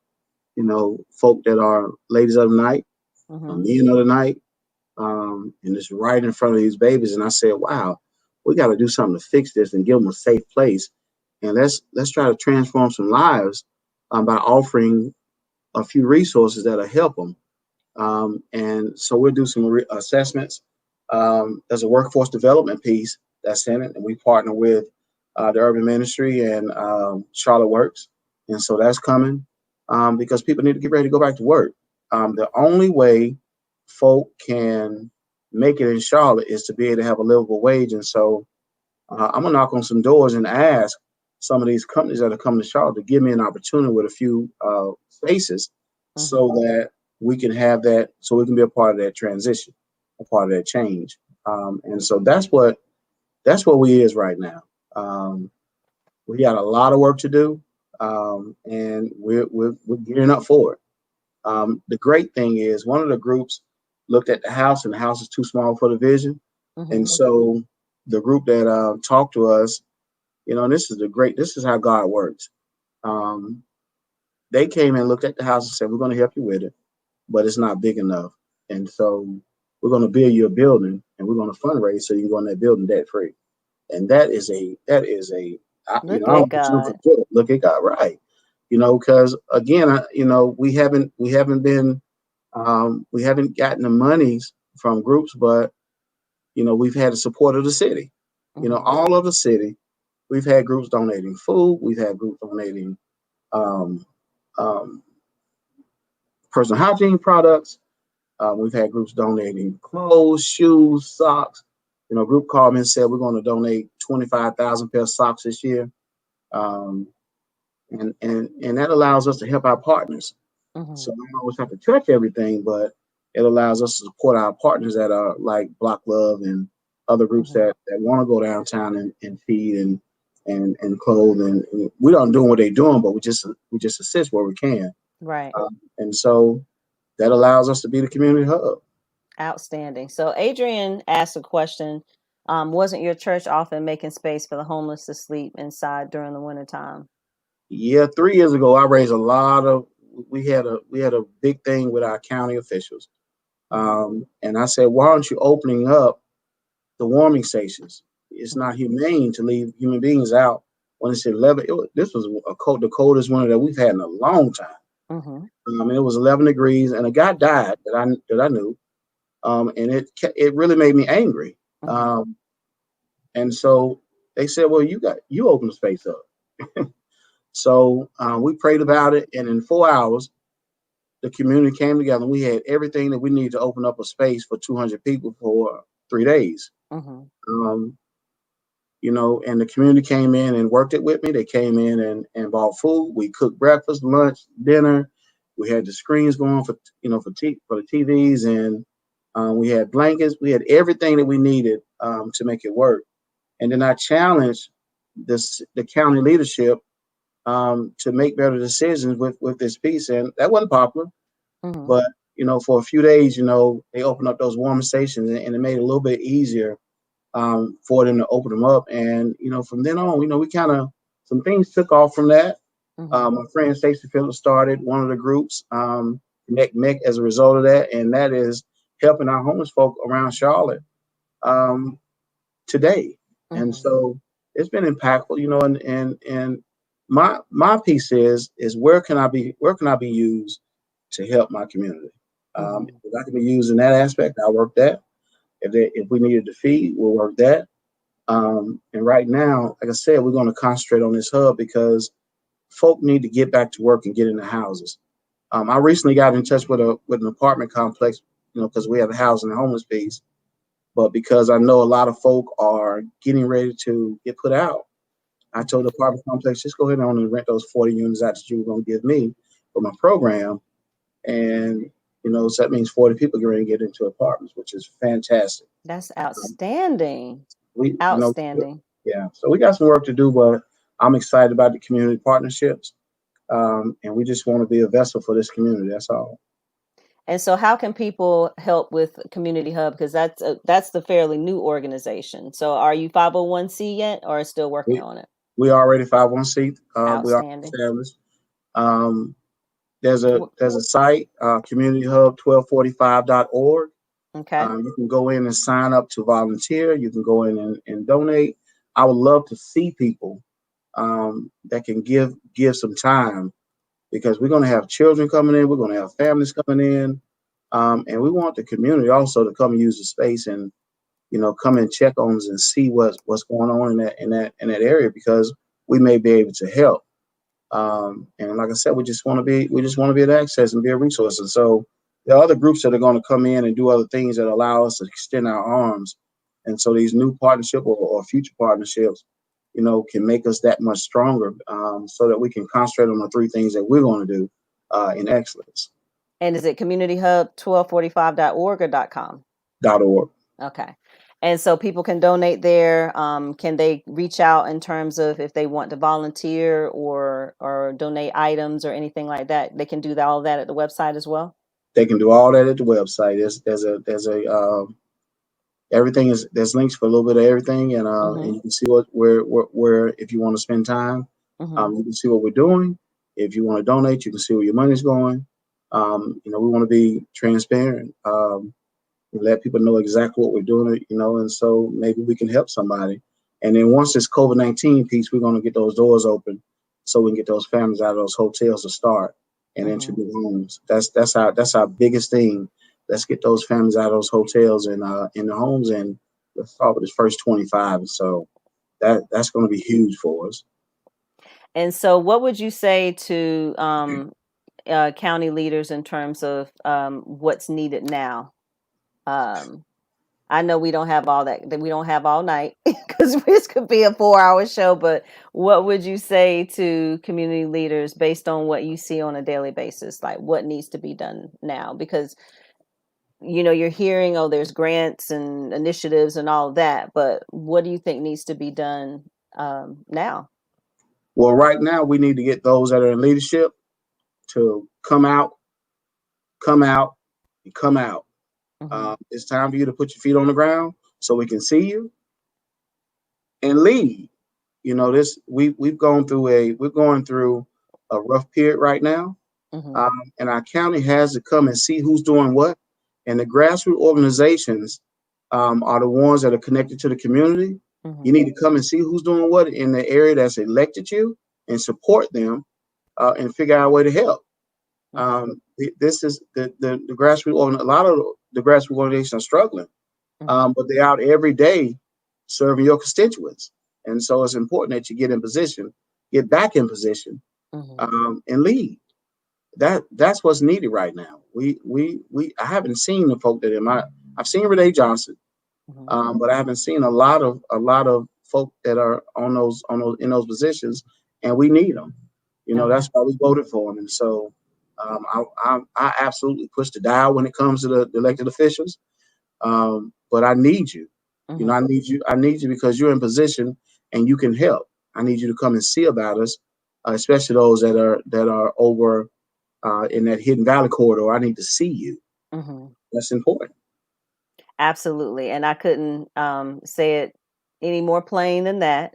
folk that are ladies of the night, Mm-hmm. men of the night, and it's right in front of these babies. And I said, wow, we got to do something to fix this and give them a safe place. And let's try to transform some lives by offering a few resources that'll help them. And so we'll do some assessments. There's a workforce development piece that's in it, and we partner with the Urban Ministry and Charlotte Works, and so that's coming because people need to get ready to go back to work. The only way folk can make it in Charlotte is to be able to have a livable wage, and so I'm gonna knock on some doors and ask some of these companies that are coming to Charlotte to give me an opportunity with a few spaces so Mm-hmm. that we can have that, so we can be a part of that transition, a part of that change. And so that's what we is right now. Um, we got a lot of work to do, and we're gearing up for it. The great thing is one of the groups looked at the house, and the house is too small for the vision, and Mm-hmm. so the group that talked to us, and this is how God works. Um, they came and looked at the house and said, we're going to help you with it, but it's not big enough. And so we're going to build you a building, and we're going to fundraise so you can go in that building debt free. And Look I at don't want you to God. consider, look at God, right? Because again, we haven't gotten the monies from groups, but we've had the support of the city, Mm-hmm. all of the city. We've had groups donating food. We've had groups donating um, um, personal hygiene products. We've had groups donating clothes, shoes, socks. A group called me and said we're going to donate 25,000 pair of socks this year. um, and that allows us to help our partners. So Mm-hmm. we don't always have to touch everything, but it allows us to support our partners that are like Block Love and other groups Mm-hmm. that want to go downtown and feed and clothe, and we don't do what they're doing, but we just assist where we can. Right. And so that allows us to be the community hub. Outstanding. So Adrienne asked a question. Wasn't your church often making space for the homeless to sleep inside during the wintertime? Yeah, 3 years ago, I raised a lot of. We had a big thing with our county officials, Mm-hmm. and I said, why aren't you opening up the warming stations? It's not Mm-hmm. humane to leave human beings out when it's 11. This was the coldest winter that we've had in a long time. Mm-hmm. And it was 11 degrees, and a guy died that I knew, and it really made me angry. Mm-hmm. Um, and so they said, well, you open the space up. So we prayed about it, and in 4 hours, the community came together. And we had everything that we needed to open up a space for 200 people for 3 days. Mm-hmm. Um, and the community came in and worked it with me. They came in and bought food. We cooked breakfast, lunch, dinner. We had the screens going for the TVs, and we had blankets. We had everything that we needed to make it work. And then I challenged the county leadership to make better decisions with this piece, and that wasn't popular. Mm-hmm. But for a few days, they opened up those warming stations, and it made it a little bit easier for them to open them up. And from then on, we kind of some things took off from that. Mm-hmm. My friend Stacey Phillips started one of the groups, Neck as a result of that, and that is helping our homeless folk around Charlotte um, today. And Mm-hmm. so it's been impactful, and my piece is where can I be used to help my community. Mm-hmm. If I can be used in that aspect, I'll work that. If we needed to feed, we'll work that. And right now, like I said, we're going to concentrate on this hub because folk need to get back to work and get into houses. I recently got in touch with an apartment complex, because we have a housing and homeless piece, but because I know a lot of folk are getting ready to get put out, I told the apartment complex, just go ahead and rent those 40 units out that you were going to give me for my program. And, so that means 40 people are going to get into apartments, which is fantastic. That's Um, outstanding. we, you know, Outstanding. yeah, so we got some work to do, but I'm excited about the community partnerships. And we just want to be a vessel for this community. That's all. And so how can people help with Community Hub? Because that's the fairly new organization. So are you 501c yet or still working We, on it? we already 501c. We are Outstanding. established. Um, there's a Wh- there's a site, communityhub1245.org. Okay. You can go in and sign up to volunteer. You can go in and donate. I would love to see people that can give some time because we're going to have children coming in. We're going to have families coming in, and we want the community also to come use the space and come and check on us and see what's going on in that area because we may be able to help. And like I said, we just want to be an access and be a resource. And so there are other groups that are going to come in and do other things that allow us to extend our arms. And so these new partnership or future partnerships, can make us that much stronger, so that we can concentrate on the three things that we're going to do in excellence. And is it communityhub1245.org or .com? .org. Okay. And so people can donate there. Can they reach out in terms of if they want to volunteer or donate items or anything like that? They can do all that at the website as well. They can do all that at the website. There's a everything is there's links for a little bit of everything, and Mm-hmm. you can see where if you want to spend time, Mm-hmm. you can see what we're doing. If you want to donate, you can see where your money's going. We want to be transparent. Let people know exactly what we're doing, and so maybe we can help somebody. And then once this COVID-19 piece, we're going to get those doors open so we can get those families out of those hotels to start and into Mm-hmm. new homes. That's our biggest thing. Let's get those families out of those hotels and in the homes, and let's start with this first 25. And so that's going to be huge for us. And so what would you say to county leaders in terms of what's needed now? Um, I know we don't have all that we don't have all night because this could be a 4-hour show, but what would you say to community leaders based on what you see on a daily basis? Like what needs to be done now? Because you're hearing, oh, there's grants and initiatives and all of that, but what do you think needs to be done now? Well, right now we need to get those that are in leadership to come out, and come out. Mm-hmm. It's time for you to put your feet on the ground so we can see you and lead. This we're going through a rough period right now, Mm-hmm. and our county has to come and see who's doing what. And the grassroots organizations are the ones that are connected to the community. Mm-hmm. You need to come and see who's doing what in the area that's elected you and support them and figure out a way to help. Mm-hmm. This is the grassroots. A lot of the grassroots organizations are struggling, Mm-hmm. but they're out every day serving your constituents. And so it's important that you get back in position, Mm-hmm. and lead. That's what's needed right now. I haven't seen the folk that I've seen Renee Johnson, Mm-hmm. but I haven't seen a lot of folk that are on those in those positions, and we need them. Okay. That's why we voted for them. And so I absolutely push the dial when it comes to the elected officials. But I need you. Mm-hmm. I need you. I need you because you're in position and you can help. I need you to come and see about us, especially those that are over in that Hidden Valley corridor. I need to see you. Mm-hmm. That's important. Absolutely. And I couldn't say it any more plain than that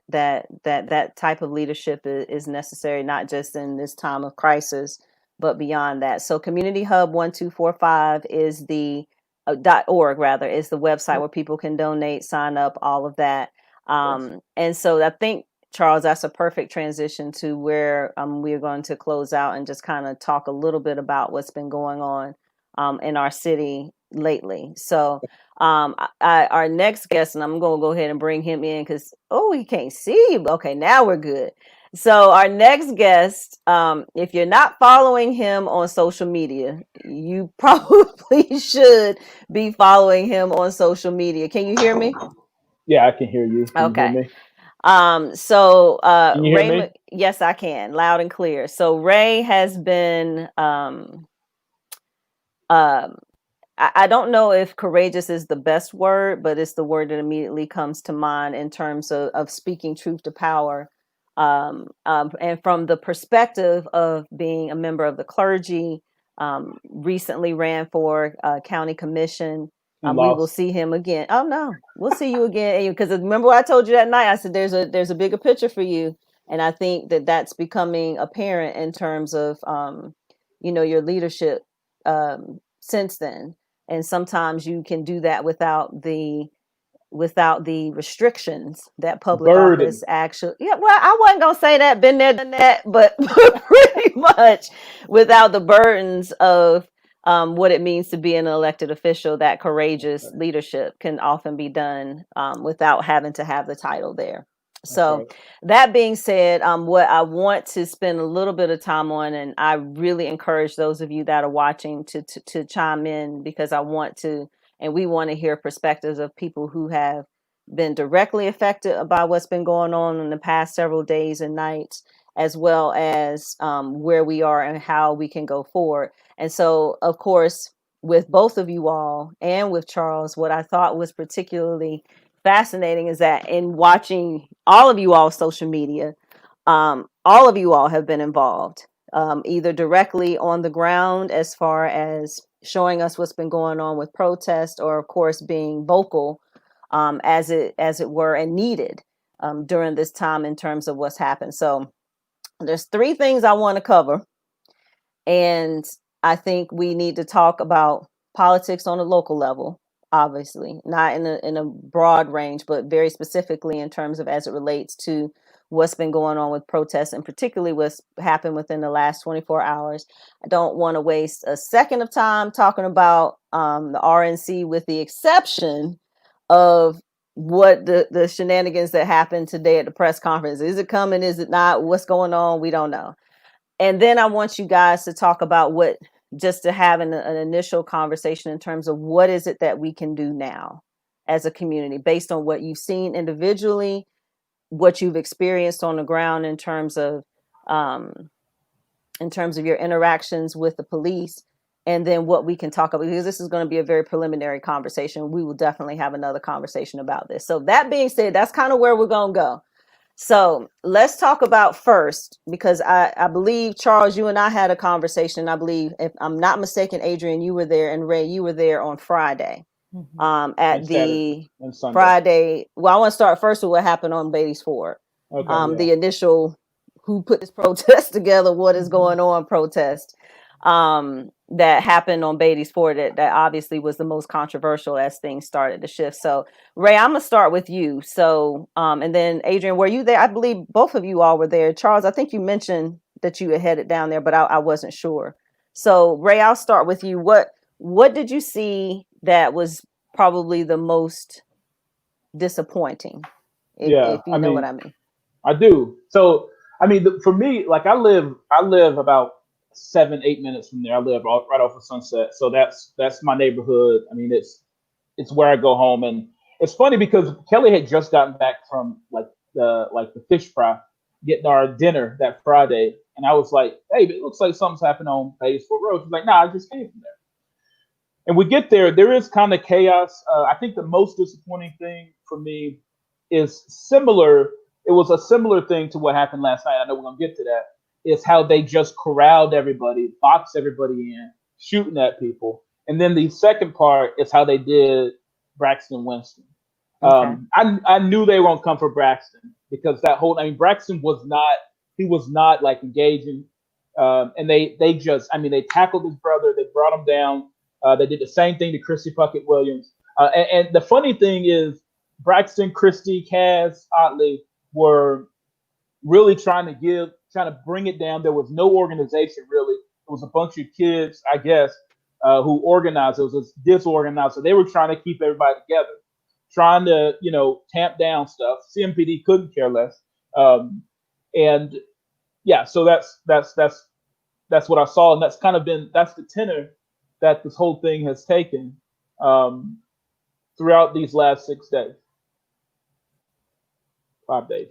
type of leadership is necessary, not just in this time of crisis, but beyond that. So Community Hub 1245 is the .org rather is the website where people can donate, sign up, all of that. Yes. And so I think, Charles, that's a perfect transition to where we're going to close out and just kind of talk a little bit about what's been going on in our city lately. So our next guest, and I'm going to go ahead and bring him in because, oh, he can't see. Okay, now we're good. So our next guest, if you're not following him on social media, you probably should be following him on social media. Can you hear me? Yeah, I can hear you. Can you hear Okay. me? So Can you hear Ray, me? yes, I can, loud and clear. So Ray has been um I don't know if courageous is the best word, but it's the word that immediately comes to mind in terms of speaking truth to power. And from the perspective of being a member of the clergy, recently ran for county commission. You We will lost. see him again. Oh no, we'll see you again. Because remember what I told you that night? I said there's a bigger picture for you, and I think that's becoming apparent in terms of your leadership since then. And sometimes you can do that without the restrictions that public office Burden. actually, yeah, well, I wasn't gonna say that, been there, done that, but pretty much without the burdens of what it means to be an elected official. That That's courageous right. leadership can often be done without having to have the title there. That's So right. that being said, what I want to spend a little bit of time on, and I really encourage those of you that are watching to chime in, because I want to, and we want to hear perspectives of people who have been directly affected by what's been going on in the past several days and nights, as well as where we are and how we can go forward. And so, of course, with both of you all and with Charles, what I thought was particularly fascinating is that in watching all of you all social media, all of you all have been involved, either directly on the ground as far as showing us what's been going on with protest, or of course being vocal, as it were, and needed during this time in terms of what's happened. So there's three things I want to cover, and I think we need to talk about politics on a local level, obviously, not in a broad range, but very specifically in terms of as it relates to what's been going on with protests, and particularly what's happened within the last 24 hours. I don't want to waste a second of time talking about the RNC, with the exception of what the shenanigans that happened today at the press conference. Is it coming? Is it not? What's going on? We don't know. And then I want you guys to talk about just to have an initial conversation in terms of what is it that we can do now. as a community based on what you've seen individually, what you've experienced on the ground in terms of your interactions with the police, and then what we can talk about, because this is going to be a very preliminary conversation. We will definitely have another conversation about this. So that being said, that's kind of where we're going to go. So let's talk about first, because I believe, Charles, you and I had a conversation. I believe, if I'm not mistaken, Adrienne, you were there, and Ray, you were there on Friday. At the Friday. Well, I want to start first with what happened on Beatty's Ford. Okay, the initial who put this protest together, what is going on protest that happened on Beatty's Ford that obviously was the most controversial as things started to shift. So Ray, I'm gonna start with you. So and then Adrienne, were you there? I believe both of you all were there. Charles, I think you mentioned that you had headed down there, but I wasn't sure. So Ray, I'll start with you. What did you see that was probably the most disappointing, if you know what I mean? I do. So I mean, for me, like I live about 7-8 minutes from there. I live right off of Sunset, so that's my neighborhood. I mean, it's where I go home, and it's funny because Kelly had just gotten back from the fish fry, getting our dinner that Friday, and I was like, "Hey, it looks like something's happened on Beatty's Ford Road." She's like, "Nah, I just came from there." And we get there, there is kind of chaos. I think the most disappointing thing for me is similar. It was a similar thing to what happened last night. I know we're going to get to that. It's how they just corralled everybody, boxed everybody in, shooting at people. And then the second part is how they did Braxton Winston. Okay. I knew they were going to come for Braxton because Braxton was not like engaging. And they tackled his brother. They brought him down. They did the same thing to Christy Puckett Williams. And the funny thing is, Braxton, Christy, Kaz, Otley were really trying to bring it down. There was no organization really. It was a bunch of kids, I guess, who organized. It was disorganized. So they were trying to keep everybody together, trying to, tamp down stuff. CMPD couldn't care less. And yeah, so that's what I saw. And that's the tenor that this whole thing has taken throughout these last 6 days. 5 days.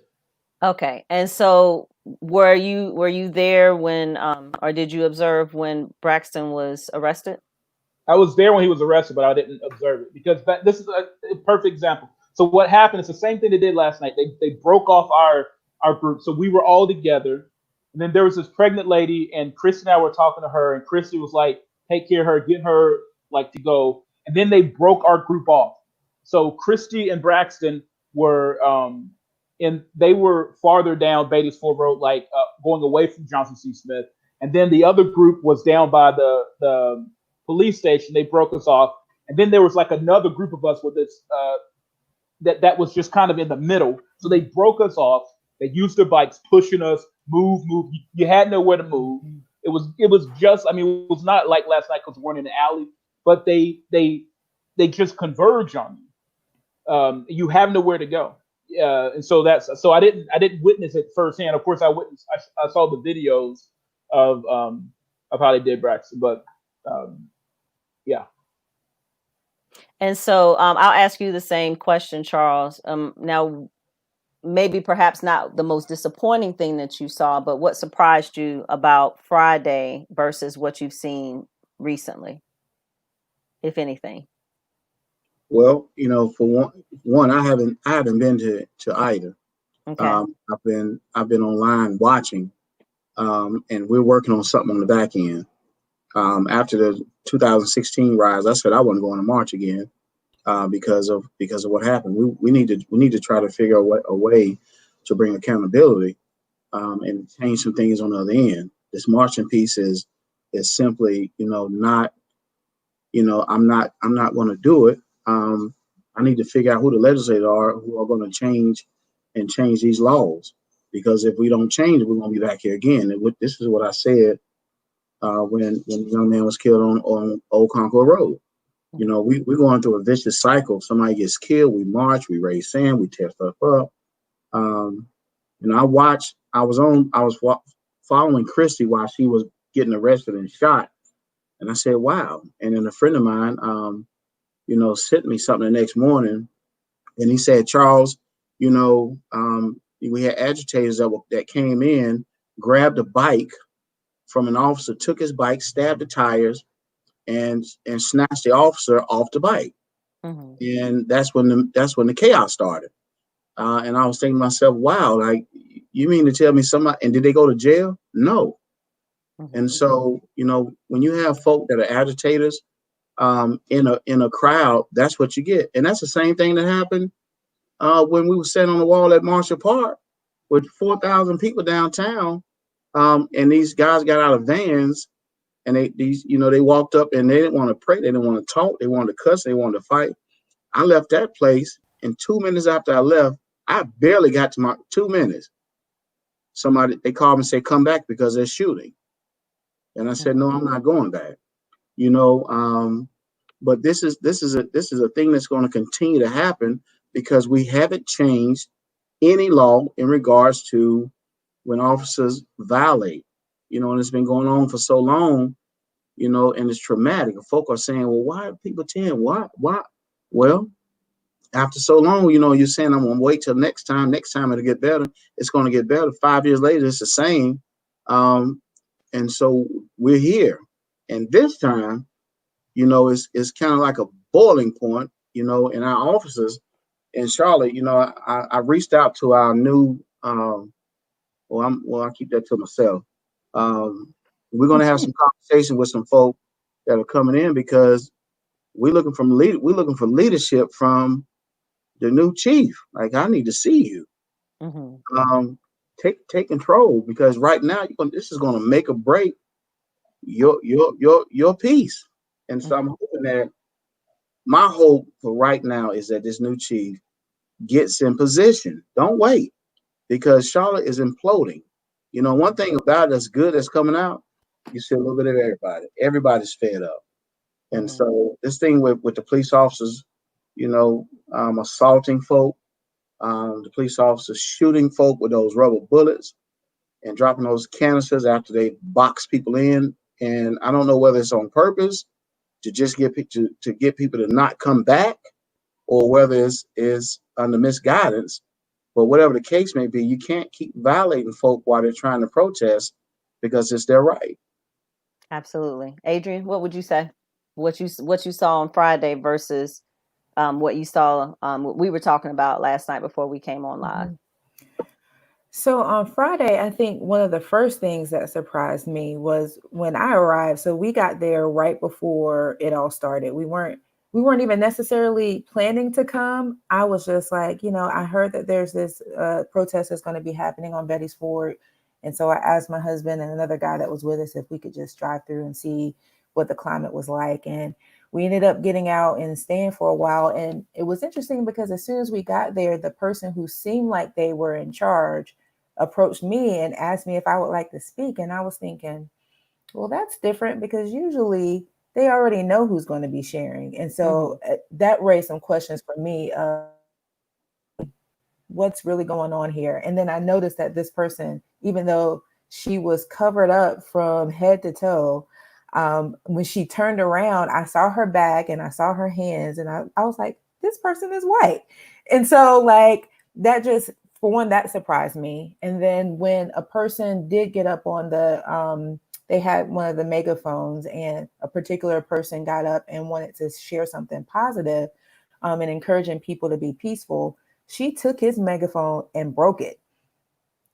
Okay. And so were you there when or did you observe when Braxton was arrested? I was there when he was arrested, but I didn't observe it because this is a perfect example. So what happened is the same thing they did last night. They broke off our group. So we were all together. And then there was this pregnant lady, and Christy and I were talking to her, and Christy was like, take care of her, get her like to go. And then they broke our group off. So Christy and Braxton were and they were farther down Beatty's Ford Road, like going away from Johnson C. Smith. And then the other group was down by the police station. They broke us off. And then there was like another group of us with this that was just kind of in the middle. So they broke us off. They used their bikes, pushing us, move. You had nowhere to move. It was just, it was not like last night because we weren't in the alley, but they just converge on you. You have nowhere to go. And so I didn't witness it firsthand. Of course, I saw the videos of how they did Braxton, but yeah. And so I'll ask you the same question, Charles. Now, maybe perhaps not the most disappointing thing that you saw, but what surprised you about Friday versus what you've seen recently, if anything? Well, for one, I haven't been to either. Okay. I've been online watching, and we're working on something on the back end. After the 2016 rise, I said I wasn't going to march again because of what happened. We need to try to figure out a way to bring accountability and change some things on the other end. This marching piece is simply not. I'm not going to do it. I need to figure out who the legislators are who are going to change these laws, because if we don't change it, we're going to be back here again. This is what I said when the young man was killed on Old Concord Road. We're going through a vicious cycle. Somebody gets killed, we march, we raise sand, we tear stuff up. I was following Christy while she was getting arrested and shot, and I said, wow. And then a friend of mine, sent me something the next morning, and he said, Charles, we had agitators that came in, grabbed a bike from an officer, took his bike, stabbed the tires, and snatched the officer off the bike. Mm-hmm. And that's when the chaos started. And I was thinking to myself, wow, like, you mean to tell me somebody? And did they go to jail? No. Mm-hmm. And so, when you have folk that are agitators in a crowd, that's what you get. And that's the same thing that happened when we were sitting on the wall at Marshall Park with 4,000 people downtown. And these guys got out of vans, and they walked up, and they didn't want to pray, they didn't want to talk, they wanted to cuss, they wanted to fight. I left that place, and 2 minutes after I left, I barely got to my 2 minutes. They called me and said, come back because they're shooting. And I said, no, I'm not going back. But this is a thing that's going to continue to happen because we haven't changed any law in regards to when officers violate, and it's been going on for so long, and it's traumatic. Folk are saying, well, why are people 10? Why? Well, after so long, you're saying, I'm going to wait till next time it'll get better. It's going to get better. 5 years later, it's the same. And so we're here. And this time, it's kind of like a boiling point, in our offices in Charlotte. I reached out to our new, I keep that to myself. We're going to have some conversation with some folk that are coming in because we're looking for leadership from the new chief. Like, I need to see you. Mm-hmm. Take control, because right now this is going to make or break your peace. And so I'm hoping that my hope for right now is that this new chief gets in position. Don't wait, because Charlotte is imploding. One thing about that's good that's coming out, you see a little bit of everybody. Everybody's fed up. And so this thing with the police officers, assaulting folk, the police officers shooting folk with those rubber bullets and dropping those canisters after they box people in. And I don't know whether it's on purpose to just get to get people to not come back, or whether it's under misguidance. But whatever the case may be, you can't keep violating folk while they're trying to protest, because it's their right. Absolutely. Adrienne, what would you say? What you saw on Friday versus what you saw, what we were talking about last night before we came on live. So on Friday, I think one of the first things that surprised me was when I arrived. So we got there right before it all started. We weren't even necessarily planning to come. I was just like, I heard that there's this protest that's going to be happening on Betty's Ford. And so I asked my husband and another guy that was with us if we could just drive through and see what the climate was like. And we ended up getting out and staying for a while. And it was interesting because as soon as we got there, the person who seemed like they were in charge approached me and asked me if I would like to speak. And I was thinking, well, that's different, because usually they already know who's going to be sharing. And so that raised some questions for me. What's really going on here? And then I noticed that this person, even though she was covered up from head to toe, when she turned around, I saw her back and I saw her hands, and I was like, this person is white. And so like that just, for one, that surprised me. And then when a person did get up on they had one of the megaphones, and a particular person got up and wanted to share something positive and encouraging people to be peaceful, she took his megaphone and broke it.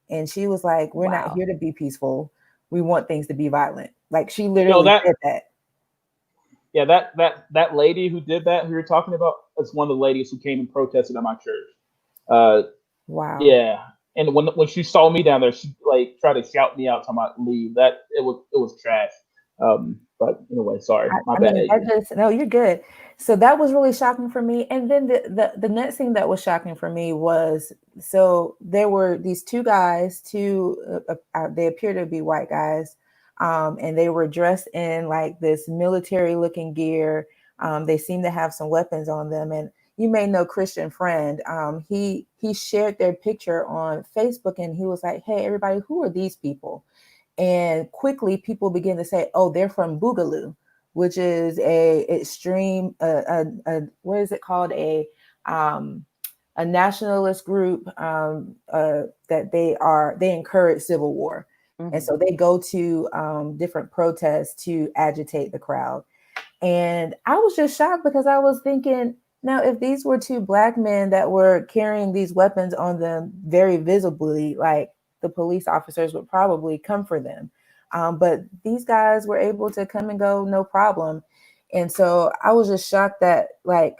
And she was like, we're not here to be peaceful. We want things to be violent. Like, she literally said that. Yeah, that lady who did that, who you're talking about, is one of the ladies who came and protested at my church. Wow. Yeah, and when she saw me down there, she like tried to shout me out, talking about leave. That it was trash. But anyway, sorry, my bad. No, you're good. So that was really shocking for me. And then the next thing that was shocking for me was, so there were these two guys, they appear to be white guys, and they were dressed in like this military looking gear. They seemed to have some weapons on them. And you may know Christian Friend. He shared their picture on Facebook, and he was like, hey, everybody, who are these people? And quickly people begin to say, oh, they're from Boogaloo. which is a extreme, what is it called? A nationalist group that they encourage civil war. And so they go to different protests to agitate the crowd. And I was just shocked because I was thinking, now, if these were two Black men that were carrying these weapons on them very visibly, like the police officers would probably come for them. But these guys were able to come and go, no problem. And so I was just shocked that like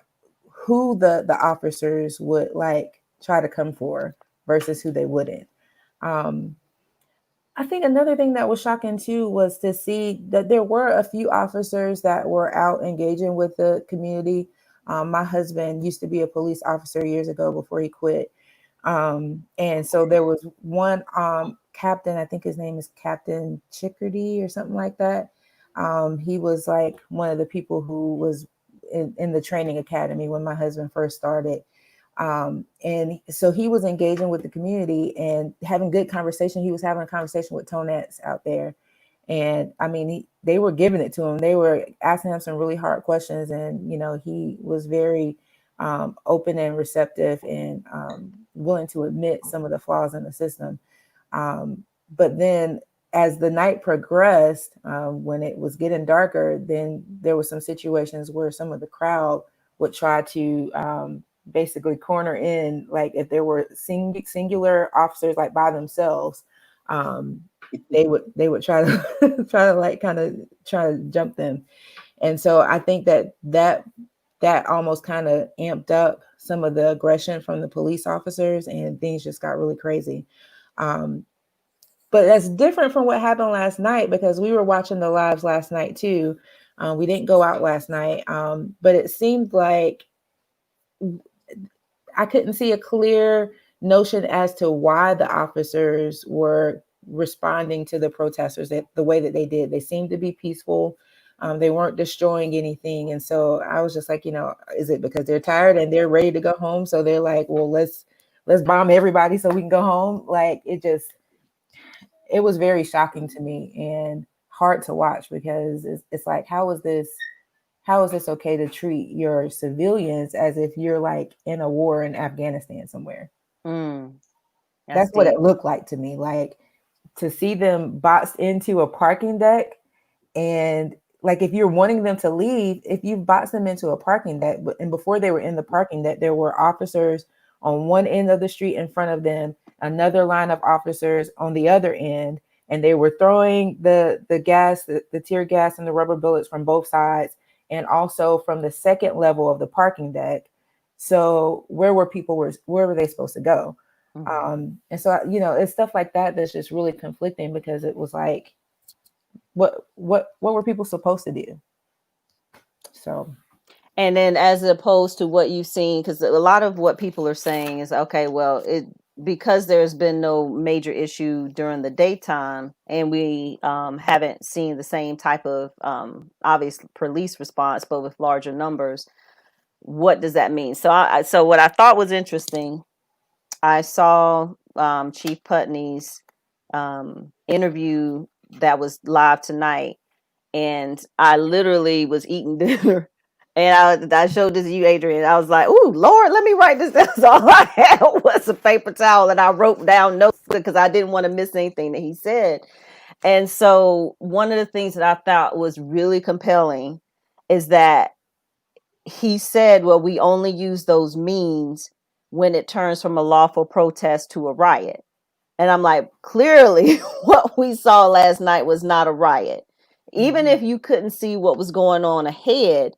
who the officers would like try to come for versus who they wouldn't. I think another thing that was shocking too was to see that there were a few officers that were out engaging with the community. My husband used to be a police officer years ago before he quit. And so there was one captain, I think his name is Captain Chickadee or something like that. He was like one of the people who was in the training academy when my husband first started. And so he was engaging with the community and having good conversation. He was having a conversation with Tonettes out there. And I mean, they were giving it to him. They were asking him some really hard questions. And, you know, he was very open and receptive and willing to admit some of the flaws in the system. But then as the night progressed, when it was getting darker, then there were some situations where some of the crowd would try to basically corner in, like if there were singular officers like by themselves, they would try to try to jump them. And so I think that almost kind of amped up some of the aggression from the police officers, and things just got really crazy. But that's different from what happened last night, because we were watching the lives last night too. We didn't go out last night, but it seemed like I couldn't see a clear notion as to why the officers were responding to the protesters the way that they did. They seemed to be peaceful. They weren't destroying anything. And so I was just like, you know, is it because they're tired and they're ready to go home? So they're like, well, let's bomb everybody so we can go home. Like it was very shocking to me and hard to watch, because it's like, how is this okay to treat your civilians as if you're like in a war in Afghanistan somewhere? That's what it looked like to me. Like to see them boxed into a parking deck, and like if you're wanting them to leave, if you box them into a parking deck, and before they were in the parking deck, there were officers on one end of the street in front of them, another line of officers on the other end, and they were throwing the gas, the tear gas and the rubber bullets from both sides, and also from the second level of the parking deck. So where were they supposed to go? And so, you know, it's stuff like that that's just really conflicting, because it was like, what were people supposed to do? So, and then as opposed to what you've seen, because a lot of what people are saying is, okay, well, because there's been no major issue during the daytime, and we haven't seen the same type of obvious police response, but with larger numbers, what does that mean? So what I thought was interesting, I saw Chief Putney's interview that was live tonight, and I literally was eating dinner. And I showed this to you, Adrienne. I was like, "Ooh, Lord, let me write this down." So all I had was a paper towel, and I wrote down notes because I didn't want to miss anything that he said. And so one of the things that I thought was really compelling is that he said, well, we only use those means when it turns from a lawful protest to a riot. And I'm like, clearly what we saw last night was not a riot. Even if you couldn't see what was going on ahead,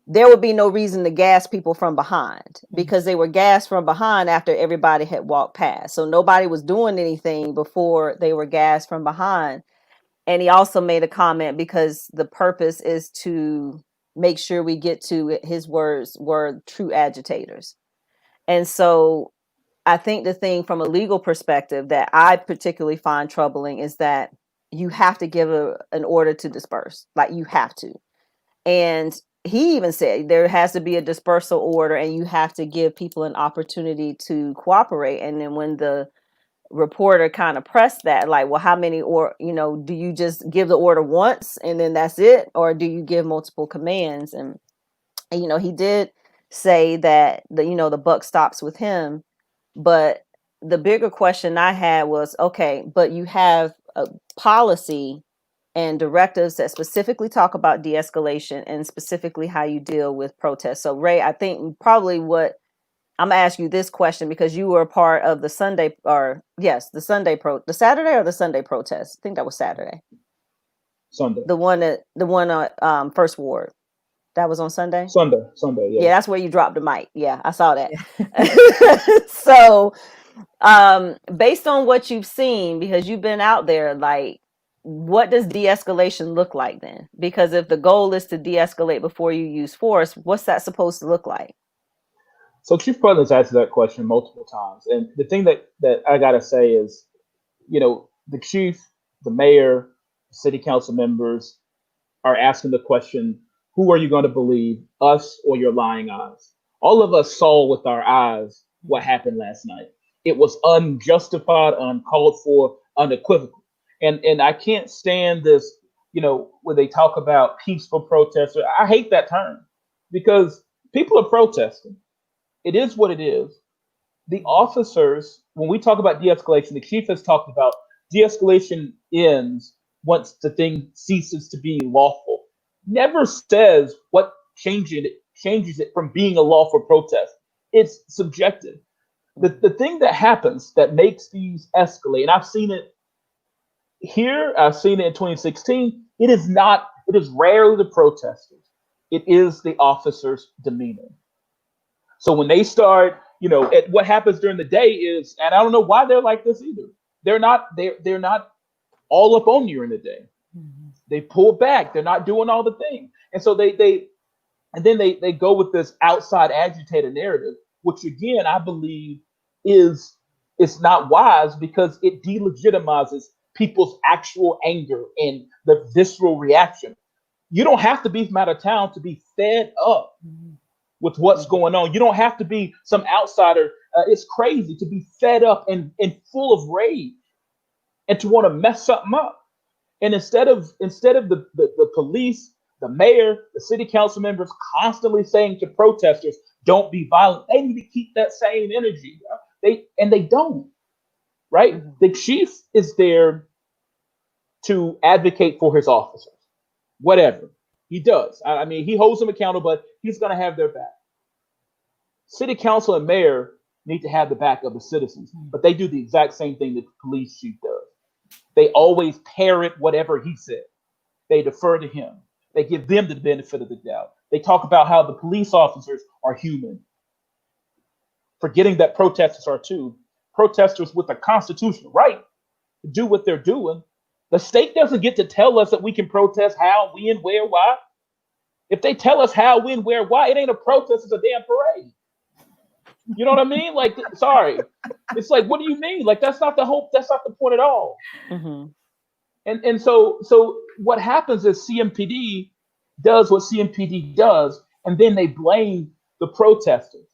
there would be no reason to gas people from behind, because they were gassed from behind after everybody had walked past. So nobody was doing anything before they were gassed from behind. And he also made a comment, because the purpose is to make sure we get to, his words were, true agitators. And so I think the thing from a legal perspective that I particularly find troubling is that you have to give an order to disperse. Like, you have to. And he even said there has to be a dispersal order, and you have to give people an opportunity to cooperate. And then when the reporter kind of pressed that, like, well, how many, or, do you just give the order once and then that's it? Or do you give multiple commands? And he did say that the buck stops with him. But the bigger question I had was, okay, but you have a policy and directives that specifically talk about de-escalation and specifically how you deal with protests. So Ray, I think probably what I'm gonna ask you this question, because you were a part of the Saturday or the Sunday protest. I think that was Saturday. Sunday. The one on First Ward. That was on Sunday? Sunday, yeah. Yeah, that's where you dropped the mic. Yeah, I saw that. So, based on what you've seen, because you've been out there, like, what does de-escalation look like then? Because if the goal is to de-escalate before you use force, what's that supposed to look like? So Chief Putnam's answered that question multiple times. And the thing that I got to say is, the chief, the mayor, city council members are asking the question, who are you going to believe, us or your lying eyes? All of us saw with our eyes what happened last night. It was unjustified, uncalled for, unequivocal. And I can't stand this, when they talk about peaceful protesters. I hate that term because people are protesting. It is what it is. The officers, when we talk about de-escalation, the chief has talked about de-escalation ends once the thing ceases to be lawful. Never says what changes it from being a lawful protest. It's subjective. The thing that happens that makes these escalate, and I've seen it here, I've seen it in 2016, it is rarely the protesters. It is the officers' demeanor. So when they start, what happens during the day is, and I don't know why they're like this either. They're not all up on you in the day. Mm-hmm. They pull back. They're not doing all the things. And so they go with this outside agitator narrative, which again, I believe it's not wise because it delegitimizes people's actual anger and the visceral reaction. You don't have to be from out of town to be fed up with what's going on. You don't have to be some outsider. It's crazy to be fed up and full of rage and to want to mess something up. And instead of the police, the mayor, the city council members constantly saying to protesters, don't be violent, they need to keep that same energy. They don't, right? Mm-hmm. The chief is there to advocate for his officers, whatever he does. I mean, he holds them accountable, but he's going to have their back. City council and mayor need to have the back of the citizens, but they do the exact same thing that the police chief does. They always parrot whatever he said. They defer to him. They give them the benefit of the doubt. They talk about how the police officers are human, forgetting that protesters are too. Protesters with a constitutional right to do what they're doing. The state doesn't get to tell us that we can protest how, when, where, why. If they tell us how, when, where, why, it ain't a protest, it's a damn parade. You know what I mean? Like, sorry. It's like, what do you mean? Like, that's not the point at all. Mm-hmm. And so what happens is CMPD does what CMPD does, and then they blame the protesters.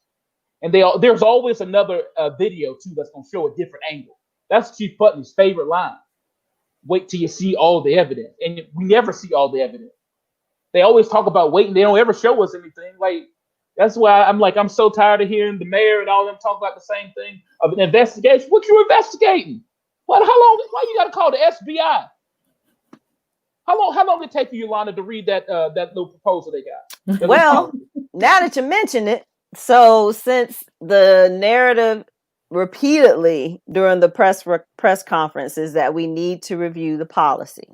And there's always another video, too, that's going to show a different angle. That's Chief Putnam's favorite line. Wait till you see all the evidence. And we never see all the evidence. They always talk about waiting. They don't ever show us anything. Like, that's why I'm so tired of hearing the mayor and all of them talk about the same thing of an investigation. What you investigating? What? How long? Why you got to call the FBI? How long did it take you, Yolanda, to read that little proposal they got? Well, now that you mention it, so since the narrative repeatedly during the press conference is that we need to review the policy.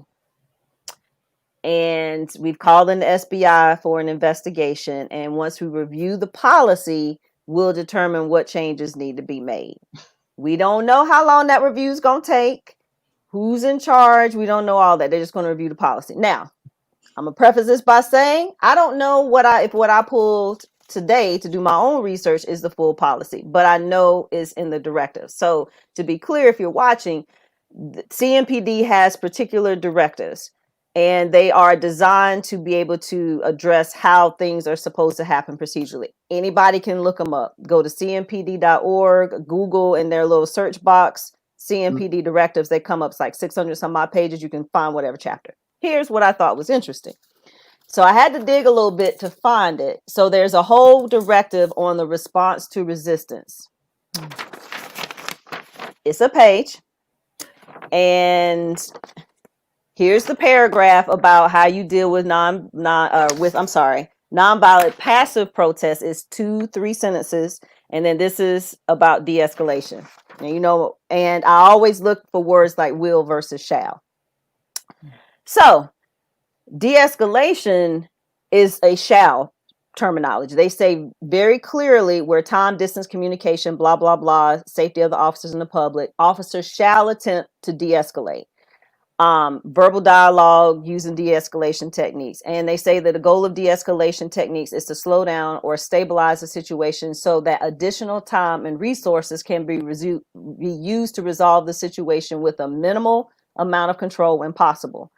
And we've called in the SBI for an investigation. And once we review the policy, we'll determine what changes need to be made. We don't know how long that review is going to take, who's in charge. We don't know all that. They're just going to review the policy. Now, I'm going to preface this by saying I don't know if what I pulled today to do my own research is the full policy, but I know it's in the directive. So to be clear, if you're watching, CMPD has particular directives, and they are designed to be able to address how things are supposed to happen procedurally. Anybody can look them up. Go to cmpd.org, Google in their little search box, CMPD directives. They come up, it's like 600 some odd pages. You can find whatever chapter. Here's what I thought was interesting. So I had to dig a little bit to find it. So there's a whole directive on the response to resistance. It's a page. And here's the paragraph about how you deal with nonviolent passive protest. Is 2-3 sentences. And then this is about de-escalation. And and I always look for words like will versus shall. So de-escalation is a shall terminology. They say very clearly where time, distance, communication, blah, blah, blah, safety of the officers and the public, officers shall attempt to de-escalate. Verbal dialogue using de-escalation techniques. And they say that the goal of de-escalation techniques is to slow down or stabilize the situation so that additional time and resources can be used to resolve the situation with a minimal amount of control when possible.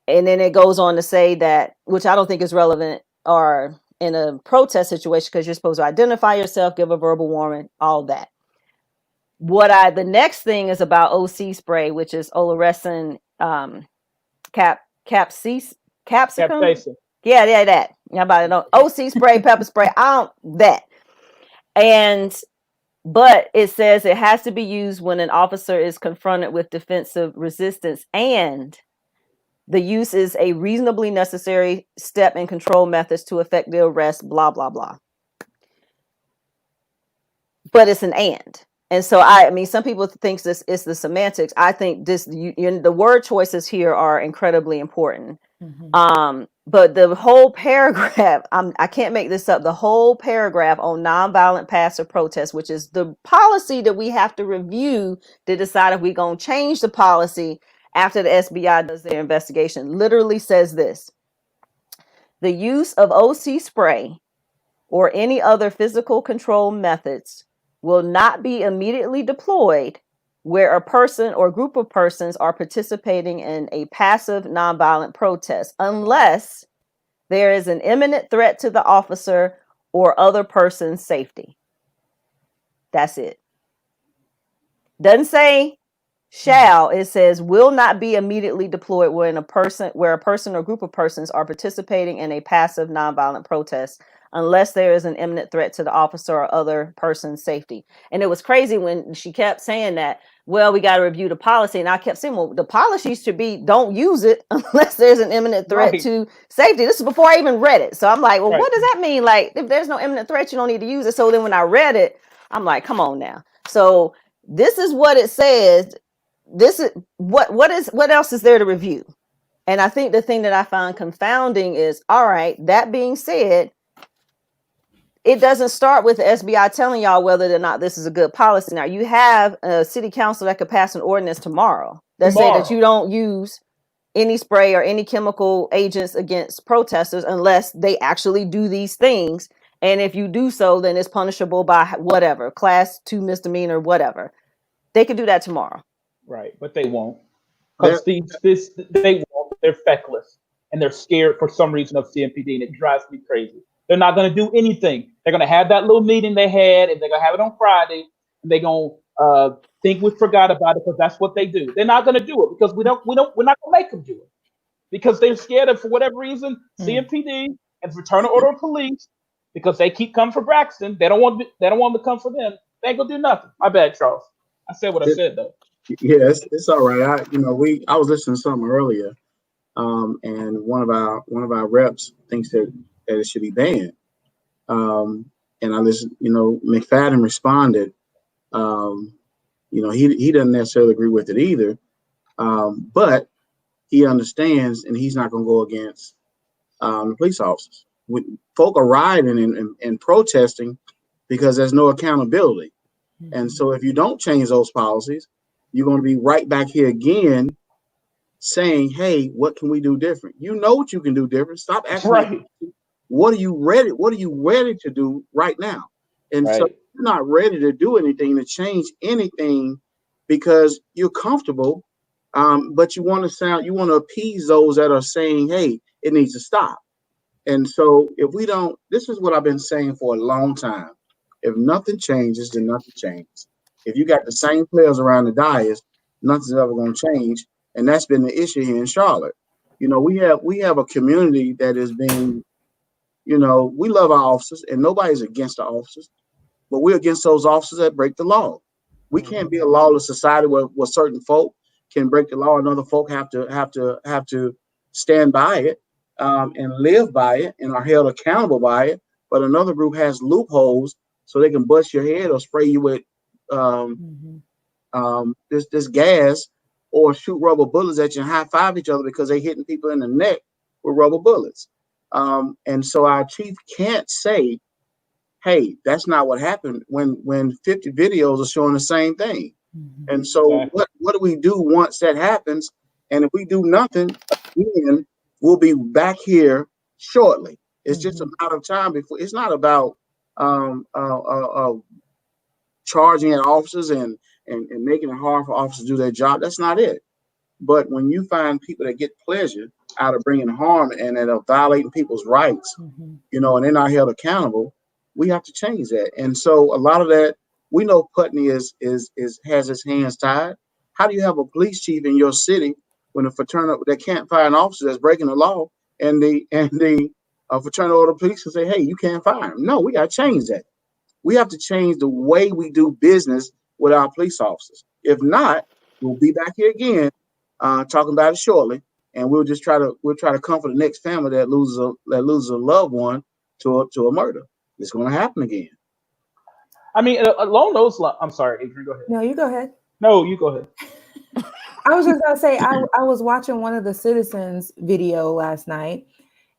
And then it goes on to say that, which I don't think is relevant or in a protest situation, because you're supposed to identify yourself, give a verbal warning, all that. The next thing is about OC spray, which is oleresin capsicum. Yeah, that. How about it? OC spray, pepper spray, that. But it says it has to be used when an officer is confronted with defensive resistance, and the use is a reasonably necessary step in control methods to effect the arrest, blah, blah, blah. But it's an and. And so, I mean, some people think this is the semantics. I think the word choices here are incredibly important. Mm-hmm. But the whole paragraph, I can't make this up. The whole paragraph on nonviolent passive protest, which is the policy that we have to review to decide if we're going to change the policy after the SBI does their investigation, literally says this: the use of OC spray or any other physical control methods will not be immediately deployed where a person or group of persons are participating in a passive nonviolent protest unless there is an imminent threat to the officer or other person's safety. That's it. Doesn't say shall, it says will not be immediately deployed where a person or group of persons are participating in a passive nonviolent protest unless there is an imminent threat to the officer or other person's safety. And it was crazy when she kept saying that, well, we got to review the policy. And I kept saying, well, the policy should be don't use it unless there's an imminent threat to safety. This is before I even read it. So I'm like, well, what does that mean? Like, if there's no imminent threat, you don't need to use it. So then when I read it, I'm like, come on now. So this is what it says. This is what else is there to review? And I think the thing that I find confounding is, all right, that being said, it doesn't start with the SBI telling y'all whether or not this is a good policy. Now, you have a city council that could pass an ordinance tomorrow that say that you don't use any spray or any chemical agents against protesters unless they actually do these things. And if you do so, then it's punishable by whatever, class 2 misdemeanor, whatever. They could do that tomorrow. Right, but they won't. Because they won't. They're feckless. And they're scared for some reason of CMPD, and it drives me crazy. They're not going to do anything. They're going to have that little meeting they had, and they're going to have it on Friday, and they're going to think we forgot about it because that's what they do. They're not going to do it because we're not going to make them do it because they're scared of, for whatever reason, CMPD and Fraternal Order of Police, because they keep coming for Braxton. They don't want them to come for them. They ain't going to do nothing. My bad, Charles. I said what I said though. Yeah, it's all right. I was listening to something earlier, and one of our reps thinks that it should be banned. And I listened, McFadden responded, he doesn't necessarily agree with it either. But he understands, and he's not going to go against the police officers. Folk are rioting and protesting because there's no accountability. Mm-hmm. And so if you don't change those policies, you're going to be right back here again saying, hey, what can we do different? You know what you can do different. Stop asking. Right. What are you ready to do right now? And so you're not ready to do anything, to change anything, because you're comfortable. But you want to appease those that are saying, hey, it needs to stop. And so if we don't, this is what I've been saying for a long time. If nothing changes, then nothing changes. If you got the same players around the dais, nothing's ever going to change. And that's been the issue here in Charlotte. We have a community that is being, we love our officers, and nobody's against the officers, but we're against those officers that break the law. We can't be a lawless society where certain folk can break the law and other folk have to stand by it, and live by it and are held accountable by it. But another group has loopholes so they can bust your head or spray you with this gas, or shoot rubber bullets at you and high five each other because they're hitting people in the neck with rubber bullets. And so our chief can't say, hey, that's not what happened when 50 videos are showing the same thing. And so what do we do once that happens? And if we do nothing, again, we'll be back here shortly. It's just a matter of time before. It's not about charging at officers and making it hard for officers to do their job. That's not it. But when you find people that get pleasure out of bringing harm and that are violating people's rights, and they're not held accountable, we have to change that. And so a lot of that, we know Putney has his hands tied. How do you have a police chief in your city when a fraternal that can't fire an officer that's breaking the law, and the fraternal order police can say, hey, you can't fire him? No, we got to change that. We have to change the way we do business with our police officers. If not, we'll be back here again, talking about it shortly, and we'll try to comfort the next family that loses a loved one to a murder. It's going to happen again. I mean, along those lines, I'm sorry, Adrienne, go ahead. No, you go ahead. No, you go ahead. I was just gonna say I was watching one of the citizens video last night,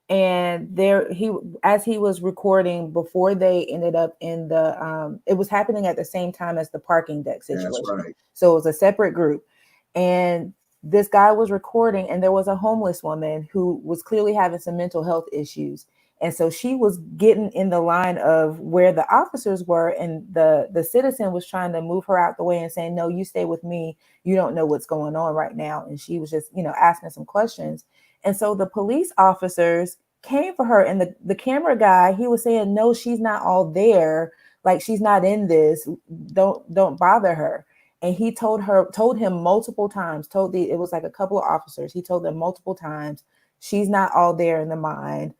and as he was recording before they ended up in the it was happening at the same time as the parking deck situation. That's right. So it was a separate group, and this guy was recording, and there was a homeless woman who was clearly having some mental health issues. And so she was getting in the line of where the officers were, and the citizen was trying to move her out the way and saying, no, you stay with me. You don't know what's going on right now. And she was just, asking some questions. And so the police officers came for her, and the camera guy, he was saying, no, she's not all there. Like, she's not in this. Don't bother her. And he told him multiple times, it was like a couple of officers. He told them multiple times, she's not all there in the mind.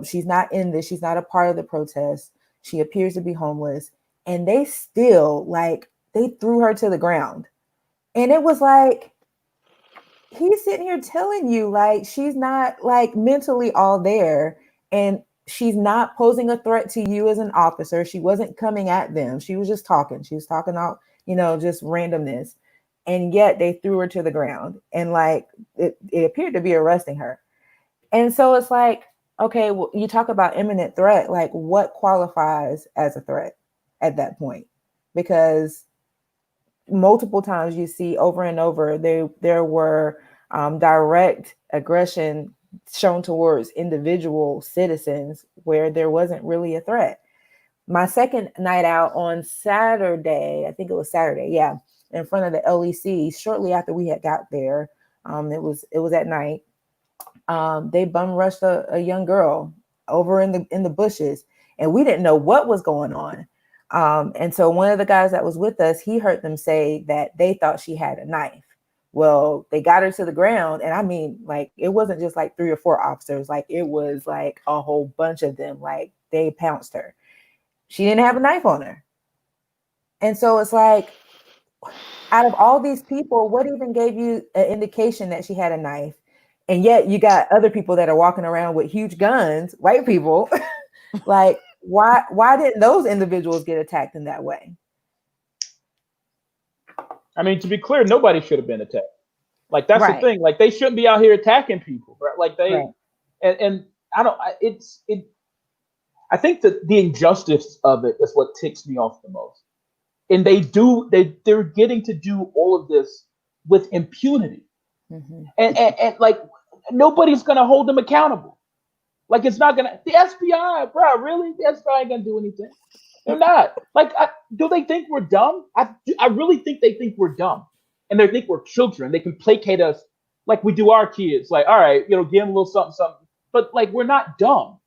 She's not in this. She's not a part of the protest. She appears to be homeless. And they still, they threw her to the ground. And it was like, he's sitting here telling you, she's not, mentally all there. And she's not posing a threat to you as an officer. She wasn't coming at them. She was just talking. She was talking out, just randomness. And yet they threw her to the ground. And, it appeared to be arresting her. And so it's like, okay, well, you talk about imminent threat, what qualifies as a threat at that point? Because multiple times you see over and over, there were direct aggression shown towards individual citizens where there wasn't really a threat. My second night out on Saturday, I think it was Saturday, yeah, in front of the LEC, shortly after we had got there, it was at night. They bum rushed a young girl over in the bushes, and we didn't know what was going on. And so one of the guys that was with us, he heard them say that they thought she had a knife. Well, they got her to the ground, and I mean, it wasn't just 3 or 4 officers, it was a whole bunch of them. They pounced her. She didn't have a knife on her. And so it's out of all these people, what even gave you an indication that she had a knife? And yet you got other people that are walking around with huge guns, white people. Why didn't those individuals get attacked in that way? I mean, to be clear, nobody should have been attacked. That's right. The thing. They shouldn't be out here attacking people, right? Right. And I think that the injustice of it is what ticks me off the most. And they're getting to do all of this with impunity. Mm-hmm. And nobody's gonna hold them accountable. It's not gonna. The FBI, bro, really? The FBI ain't gonna do anything. They're not. Do they think we're dumb? I really think they think we're dumb, and they think we're children. They can placate us like we do our kids. All right, give them a little something, something. But we're not dumb.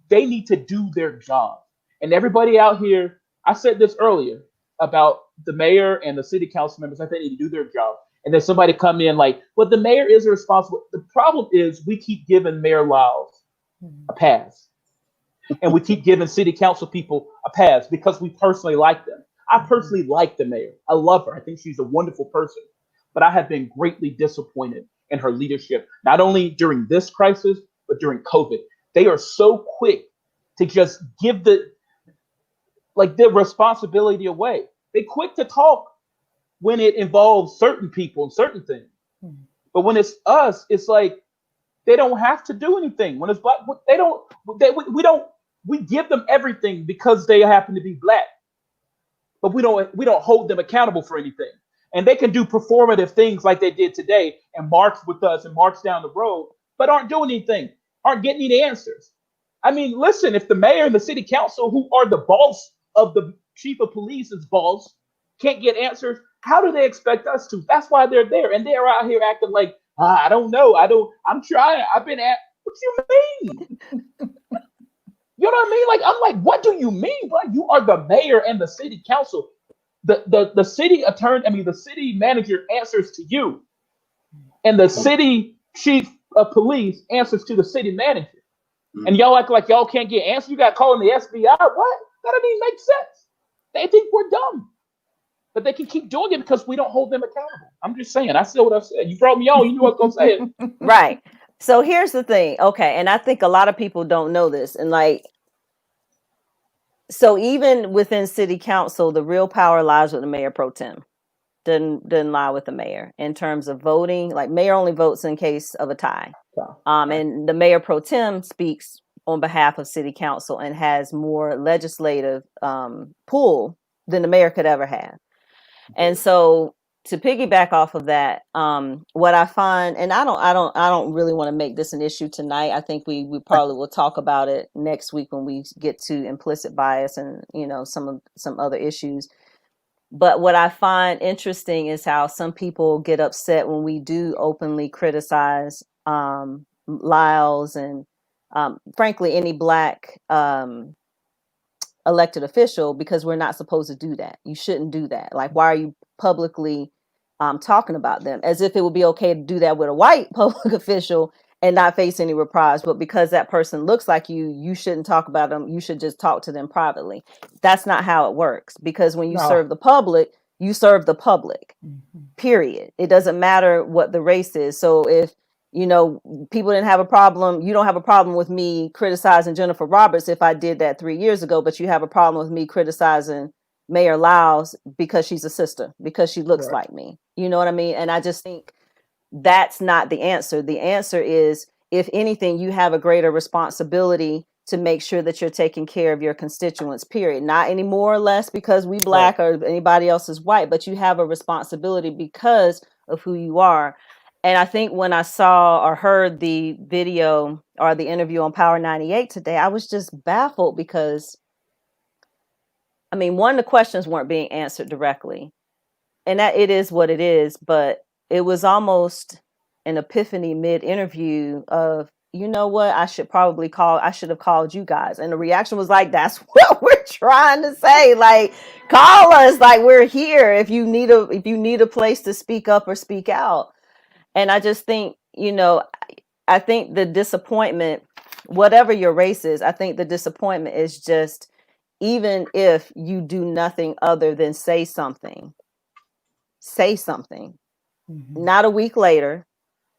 They need to do their job. And everybody out here, I said this earlier about the mayor and the city council members, I think they need to do their job. And then somebody come in like, well, the mayor is responsible. The problem is we keep giving Mayor Lyles a pass. And we keep giving city council people a pass because we personally like them. I personally like the mayor. I love her. I think she's a wonderful person. But I have been greatly disappointed in her leadership, not only during this crisis, but during COVID. They are so quick to just give the responsibility away. They're quick to talk when it involves certain people and certain things. But when it's us, it's like they don't have to do anything. When it's black, we give them everything because they happen to be black. But we don't hold them accountable for anything. And they can do performative things like they did today and march with us and march down the road, but aren't doing anything, aren't getting any answers. I mean, listen, if the mayor and the city council, who are the boss of the chief of police's boss, can't get answers, how do they expect us to? That's why they're there. And they're out here acting like, I don't know. I'm trying. I've been at, what you mean? You know what I mean? Like, I'm like, what do you mean, bro? You are the mayor and the city council. The city attorney, the city manager answers to you. And the city chief of police answers to the city manager. And y'all act like y'all can't get answers. You got calling the FBI. What? That doesn't even make sense. They think we're dumb. But they can keep doing it because we don't hold them accountable. I'm just saying. I said what I said. You brought me on. You knew I was going to say it. Right. So here's the thing. Okay. And I think a lot of people don't know this. And so even within city council, the real power lies with the mayor pro tem. Doesn't lie with the mayor in terms of voting. Like, mayor only votes in case of a tie. And the mayor pro tem speaks on behalf of city council and has more legislative pull than the mayor could ever have. And so to piggyback off of that, what I find, and I don't really want to make this an issue tonight. I think we probably will talk about it next week when we get to implicit bias and, some other issues. But what I find interesting is how some people get upset when we do openly criticize Lyles and frankly any black elected official, because we're not supposed to do that. You shouldn't do that. Like, why are you publicly talking about them? As if it would be okay to do that with a white public official and not face any reprisals. But because that person looks like you shouldn't talk about them. You should just talk to them privately. That's not how it works. Because when you serve the public, you serve the public, period. It doesn't matter what the race is. So if, people didn't have a problem, you don't have a problem with me criticizing Jennifer Roberts if I did that 3 years ago, but you have a problem with me criticizing Mayor Lyles because she's a sister, because she looks like me. You know what I mean? And I just think that's not the answer. The answer is, if anything, you have a greater responsibility to make sure that you're taking care of your constituents, period. Not any more or less because we black or anybody else is white, but you have a responsibility because of who you are. And I think when I saw or heard the video or the interview on Power 98 today, I was just baffled because, one, the questions weren't being answered directly. And that it is what it is, but it was almost an epiphany mid-interview of, you know what, I should have called you guys. And the reaction was like, that's what we're trying to say. Like, call us, like, we're here if you need a place to speak up or speak out. And I just think, I think the disappointment, whatever your race is, I think the disappointment is just, even if you do nothing other than say something, not a week later.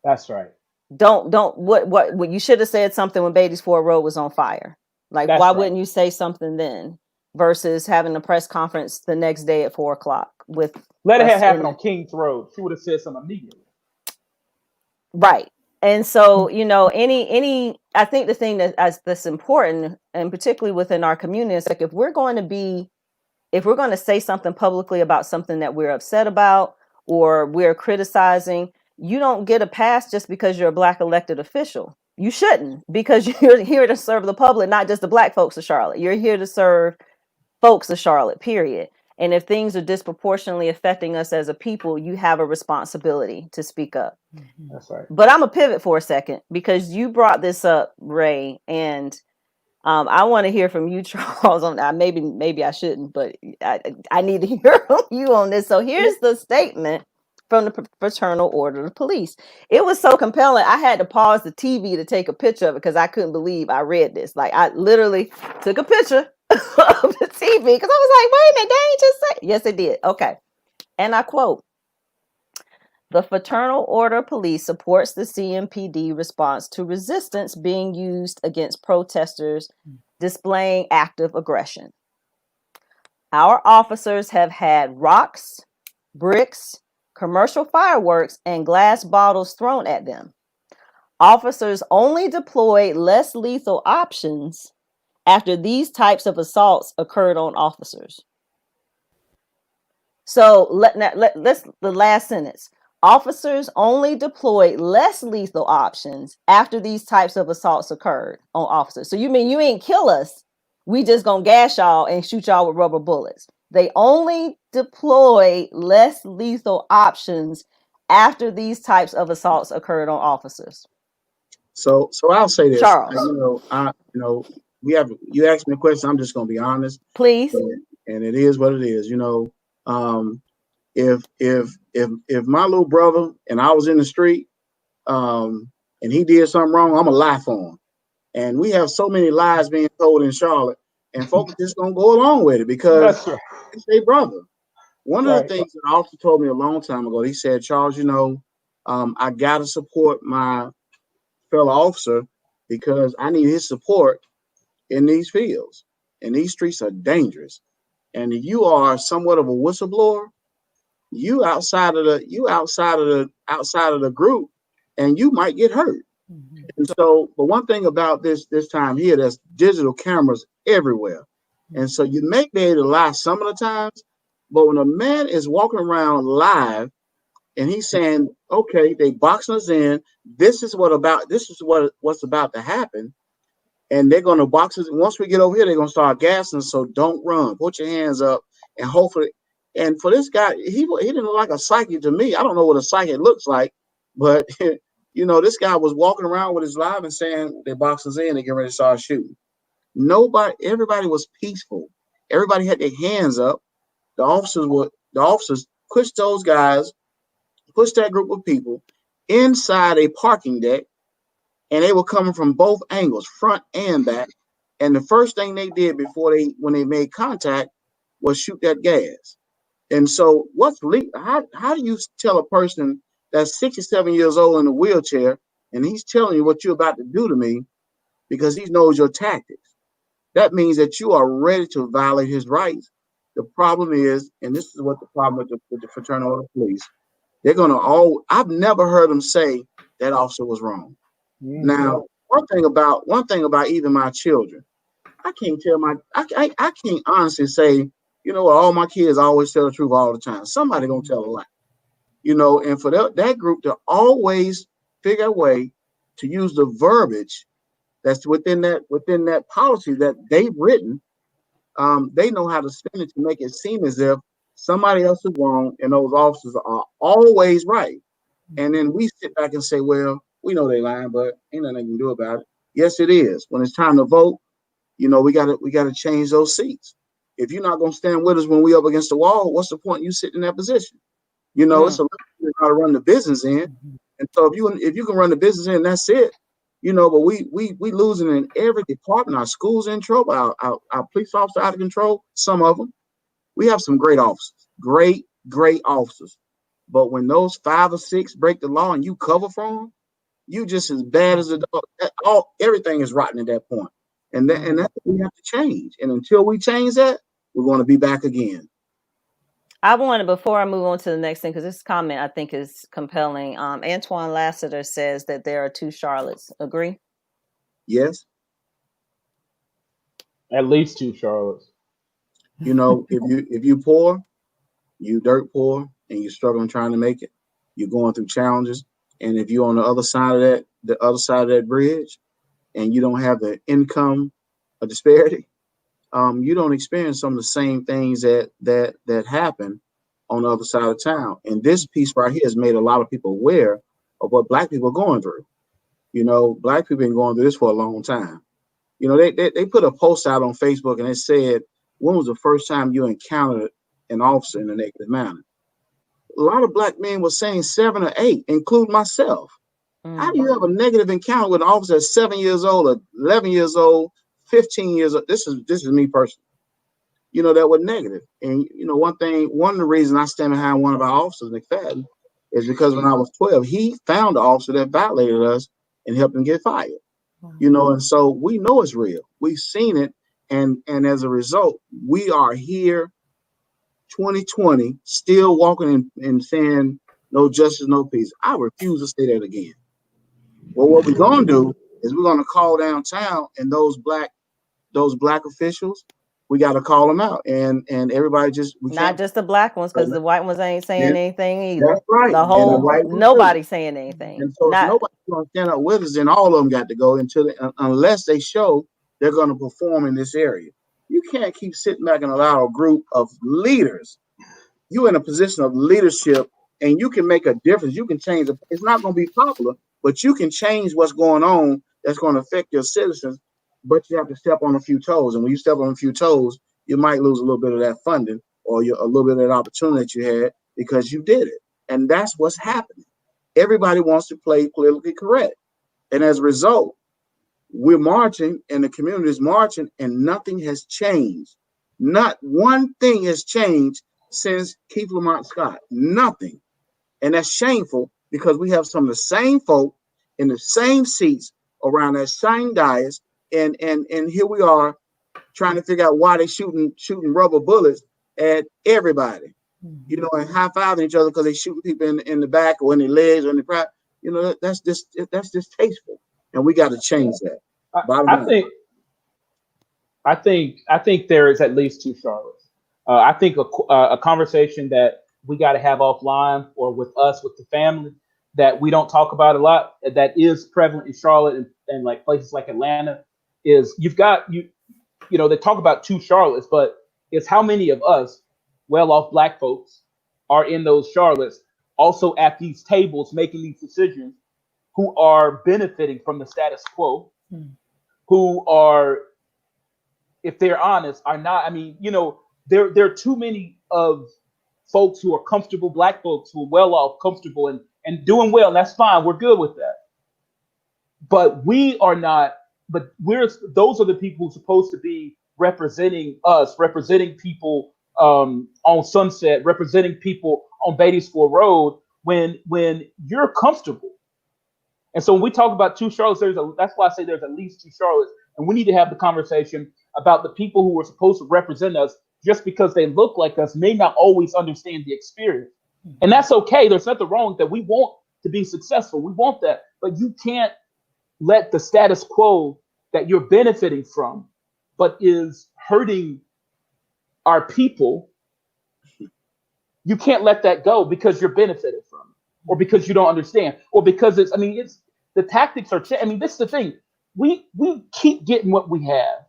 That's right. What you should have said something when Beatty's Ford Road was on fire. Like, why wouldn't you say something then versus having a press conference the next day at 4:00 with, let it have happened on King's Road. She would have said something immediately. Right. And so, I think the thing that's important, and particularly within our community, is like, if we're going to say something publicly about something that we're upset about or we're criticizing, you don't get a pass just because you're a black elected official. You shouldn't, because you're here to serve the public, not just the black folks of Charlotte. You're here to serve folks of Charlotte, period. And if things are disproportionately affecting us as a people, you have a responsibility to speak up. That's right. But I'm going to pivot for a second because you brought this up, Ray. And I want to hear from you, Charles. On that. Maybe I shouldn't, but I need to hear from you on this. So here's the statement from the Fraternal Order of Police. It was so compelling, I had to pause the TV to take a picture of it because I couldn't believe I read this. Like, I literally took a picture of the TV because I was like, wait a minute, they ain't just say. Yes, it did. Okay. And I quote, "The Fraternal Order of Police supports the CMPD response to resistance being used against protesters displaying active aggression. Our officers have had rocks, bricks, commercial fireworks, and glass bottles thrown at them. Officers only deployed less lethal options after these types of assaults occurred on officers." So let's the last sentence. Officers only deployed less lethal options after these types of assaults occurred on officers. So you mean you ain't kill us? We just gonna gas y'all and shoot y'all with rubber bullets. They only deploy less lethal options after these types of assaults occurred on officers. So I'll say this. Charles, You asked me a question. I'm just gonna be honest, please. and it is what it is. Um, if my little brother and I was in the street, and he did something wrong, I'm gonna lie for him. And we have so many lies being told in Charlotte, and folks just gonna go along with it because That's right. it's their brother. One of the Right. things that also told me a long time ago, he said, Charles, I gotta support my fellow officer because I need his support in these fields. And these streets are dangerous. And if you are somewhat of a whistleblower, you outside of the group, and you might get hurt. Mhm. And so, but one thing about this time here, there's digital cameras everywhere. And so you may be able to lie some of the times, but when a man is walking around live and he's saying, okay, they boxing us in, this is what's about to happen. And they're gonna box us. Once we get over here, they're gonna start gassing. So don't run. Put your hands up, and hopefully. And for this guy, he didn't look like a psychic to me. I don't know what a psychic looks like, but this guy was walking around with his live and saying they box us in, they get ready to start shooting. Everybody was peaceful. Everybody had their hands up. The officers pushed those guys, pushed that group of people inside a parking deck, and they were coming from both angles, front and back. And the first thing they did when they made contact was shoot that gas. And so how do you tell a person that's 67 years old in a wheelchair and he's telling you what you're about to do to me because he knows your tactics? That means that you are ready to violate his rights. The problem is, and this is what the problem with the Fraternal Order of Police, I've never heard them say that officer was wrong. Mm-hmm. Now, one thing about even my children, I can't honestly say, all my kids always tell the truth all the time. Somebody gonna tell a lie, and for that group to always figure a way to use the verbiage that's within that policy that they've written. They know how to spin it to make it seem as if somebody else is wrong and those officers are always right. And then we sit back and say, well, we know they lying, but ain't nothing they can do about it. Yes, it is. When it's time to vote, we gotta change those seats. If you're not gonna stand with us when we up against the wall, what's the point in you sitting in that position? It's a how to run the business in. And so if you can run the business in, that's it. But we losing in every department. Our schools in trouble. Our police officers out of control. Some of them. We have some great officers. Great officers. But when those 5 or 6 break the law and you cover for them, you just as bad as a dog. Everything is rotten at that point. And that's what we have to change. And until we change that, we're going to be back again. I wanted, before I move on to the next thing, because this comment I think is compelling. Antoine Lassiter says that there are 2 Charlottes. Agree? Yes. At least 2 Charlottes. If you poor, you dirt poor, and you're struggling trying to make it, you're going through challenges. And if you're on the other side of that bridge, and you don't have the income disparity, you don't experience some of the same things that happen on the other side of town. And this piece right here has made a lot of people aware of what Black people are going through. Black people have been going through this for a long time. You know, they put a post out on Facebook and it said, when was the first time you encountered an officer in a negative manner? A lot of black men were saying 7 or 8, including myself. How do you have a negative encounter with an officer at 7 years old, or 11 years old, 15 years old? This is me personally. You know, that were negative. And you know, one of the reasons I stand behind one of our officers, McFadden, is because when I was 12, he found the officer that violated us and helped him get fired. You know, and so we know it's real. We've seen it, and as a result, we are here, 2020, still walking and saying no justice, no peace. I refuse to say that again. Well, what we're gonna do is we're gonna call downtown, and those black officials, we got to call them out, and everybody not just the black ones, because the white ones ain't saying anything either. That's right. The whole nobody's saying anything. And so if nobody's gonna stand up with us, then all of them got to go unless they show they're gonna perform in this area. You can't keep sitting back and allow a group of leaders. You're in a position of leadership, and you can make a difference. You can change it. It's not going to be popular, but you can change what's going on that's going to affect your citizens. But you have to step on a few toes. And when you step on a few toes, you might lose a little bit of that funding or a little bit of that opportunity that you had because you did it. And that's what's happening. Everybody wants to play politically correct. And as a result, we're marching and the community is marching and nothing has changed. Not one thing has changed since Keith Lamont Scott. Nothing. And that's shameful because we have some of the same folk in the same seats around that same dais. And here we are trying to figure out why they're shooting rubber bullets at everybody, you know, and high-fiving each other because they shooting people in the back or in their legs or in the front. You know, that's distasteful. And we got to change that. I think there is at least 2 Charlottes. I think a conversation that we got to have offline or with us, with the family, that we don't talk about a lot, that is prevalent in Charlotte and like places like Atlanta, is you know, they talk about 2 Charlottes, but it's how many of us well-off black folks are in those Charlottes, also at these tables making these decisions, who are benefiting from the status quo, who are, if they're honest, are not. I mean, you know, there are too many of folks who are comfortable, black folks who are well off, comfortable and doing well, and that's fine. We're good with that. But we are not. But those are the people who are supposed to be representing us, representing people on Sunset, representing people on Beatty Square Road when you're comfortable. And so when we talk about 2 Charlottes, that's why I say there's at least 2 Charlottes. And we need to have the conversation about the people who are supposed to represent us, just because they look like us, may not always understand the experience. And that's okay. There's nothing wrong with that. We want to be successful. We want that. But you can't let the status quo that you're benefiting from, but is hurting our people, you can't let that go because you're benefiting from it, or because you don't understand, or because it's the tactics are changing. I mean, this is the thing. We keep getting what we have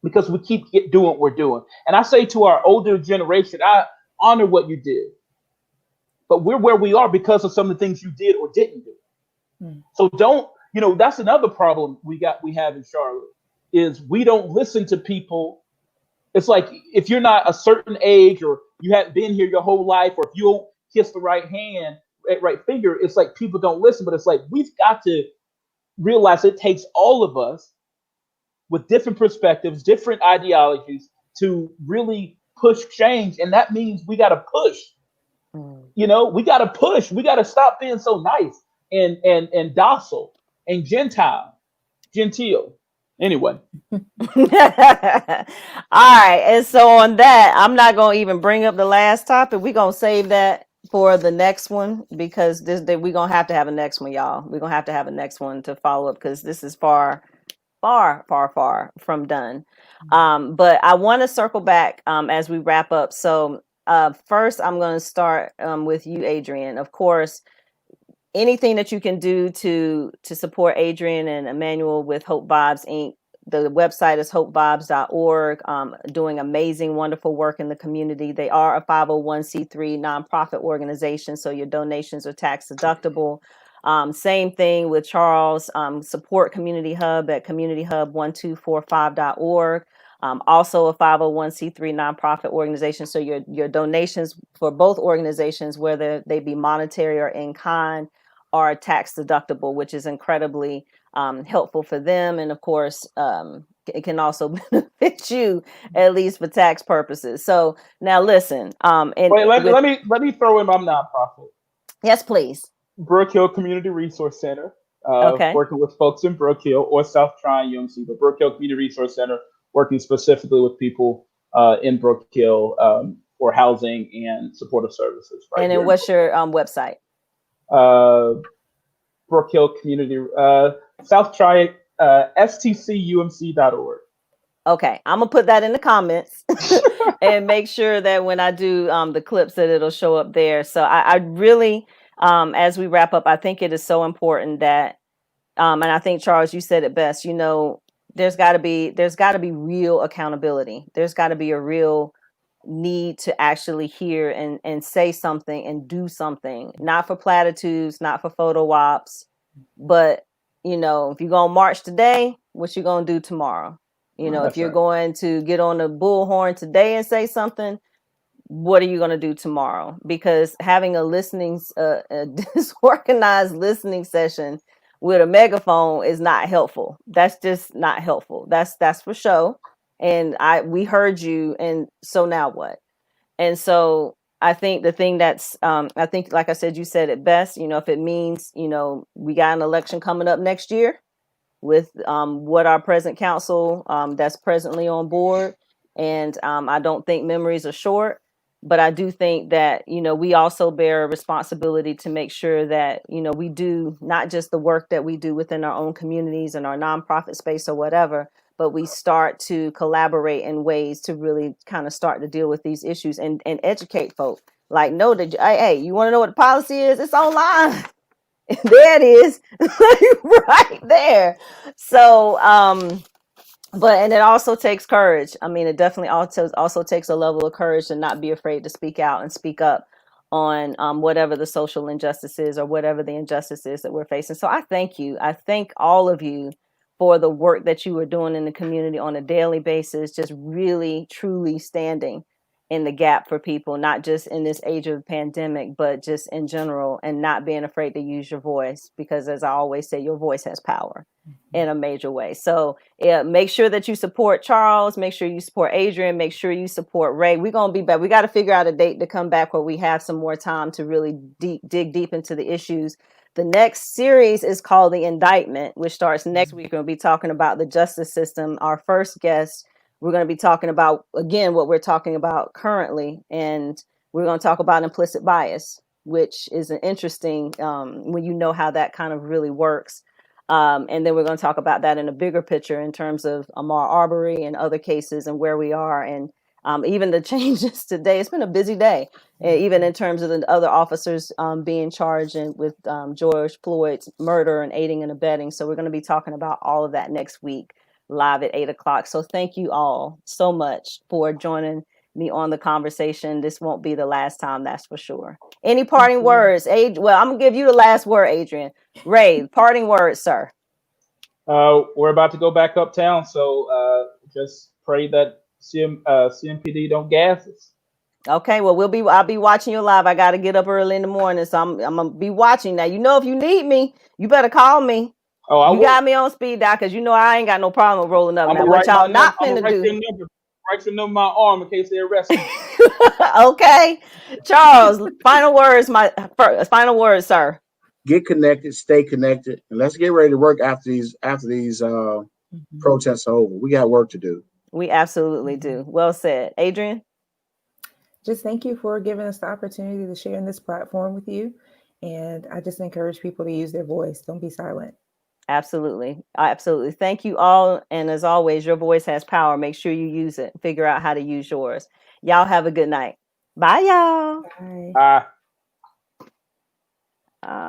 because we keep doing what we're doing. And I say to our older generation, I honor what you did, but we're where we are because of some of the things you did or didn't do. So don't, you know, that's another problem we have in Charlotte, is we don't listen to people. It's like, if you're not a certain age, or you haven't been here your whole life, or if you don't kiss the right finger, it's like people don't listen. But it's like, we've got to realize it takes all of us with different perspectives, different ideologies, to really push change. And that means we got to push. You know, we got to push. We got to stop being so nice and docile and gentile. Anyway. All right. And so on that, I'm not going to even bring up the last topic. We're going to save that for the next one, because we're going to have a next one, y'all. We're going to have a next one to follow up, because this is far from done. But I want to circle back as we wrap up. So first, I'm going to start with you, Adrienne. Of course, anything that you can do to support Adrienne and Emmanuel with Hope Vibes Inc. The website is hopevibes.org, doing amazing, wonderful work in the community. They are a 501c3 nonprofit organization, so your donations are tax deductible. Same thing with Charles. Support Community Hub at communityhub1245.org. Also a 501c3 nonprofit organization. So your donations for both organizations, whether they be monetary or in kind, are tax deductible, which is incredibly helpful for them. And of course, it can also benefit you, at least for tax purposes. So now listen. Wait, let me throw in my nonprofit. Yes, please. Brook Hill Community Resource Center. Okay. Working with folks in Brook Hill or South Tryon UMC, but Brook Hill Community Resource Center, working specifically with people in Brook Hill for housing and supportive services. Right. And then what's your website? Brook Hill Community, South Tryon, stcumc.org. Okay, I'm gonna put that in the comments and make sure that when I do the clips that it'll show up there. So I really, as we wrap up, I think it is so important that, and I think Charles, you said it best. You know, there's got to be real accountability. There's got to be a real need to actually hear and say something and do something, not for platitudes, not for photo ops, but you know, if you're gonna march today, what you gonna do tomorrow? You know, if you're going to get on the bullhorn today and say something, what are you going to do tomorrow? Because having a disorganized listening session with a megaphone is not helpful. That's just not helpful. That's for show. And we heard you. And so now what? And so I think the thing that's, I think, like I said, you said it best, you know, if it means, you know, we got an election coming up next year, with what our present council that's presently on board. And I don't think memories are short, but I do think that, you know, we also bear a responsibility to make sure that, you know, we do not just the work that we do within our own communities and our nonprofit space or whatever, but we start to collaborate in ways to really kind of start to deal with these issues and educate folk. Like, know that, hey, you want to know what the policy is? It's online. There it is. Right there. So but and it also takes courage. I mean, it definitely also takes a level of courage to not be afraid to speak out and speak up on whatever the social injustice is or whatever the injustice is that we're facing. So I thank you. I thank all of you for the work that you are doing in the community on a daily basis, just really truly standing in the gap for people, not just in this age of the pandemic, but just in general, and not being afraid to use your voice, because as I always say, your voice has power in a major way. So yeah, make sure that you support Charles, make sure you support Adrienne, make sure you support Ray. We're going to be back. We got to figure out a date to come back where we have some more time to really dig deep into the issues. The next series is called The Indictment, which starts next week. We're going to be talking about the justice system. Our first guest, we're going to be talking about, again, what we're talking about currently. And we're going to talk about implicit bias, which is an interesting, when you know how that kind of really works. And then we're going to talk about that in a bigger picture in terms of Ahmaud Arbery and other cases and where we are. And even the changes today, it's been a busy day, even in terms of the other officers being charged with George Floyd's murder and aiding and abetting. So we're going to be talking about all of that next week, live at 8:00. So thank you all so much for joining me on the conversation. This won't be the last time, that's for sure. Any parting words? Well, I'm gonna give you the last word, Adrienne. Ray, parting words, sir. We're about to go back uptown, so just pray that CMPD don't gas us. Okay, well, I'll be watching you live. I got to get up early in the morning, so I'm gonna be watching. Now, you know, if you need me, you better call me. Oh, you got me on speed dial, because you know I ain't got no problem with rolling up. Now, what y'all not finna do? Right your number my arm in case they arrest me. Okay, Charles. Final words, sir. Get connected, stay connected, and let's get ready to work after these protests are over. We got work to do. We absolutely do. Well said, Adrienne. Just thank you for giving us the opportunity to share in this platform with you. And I just encourage people to use their voice. Don't be silent. Absolutely. Absolutely. Thank you all. And as always, your voice has power. Make sure you use it. Figure out how to use yours. Y'all have a good night. Bye, y'all. Bye. Bye.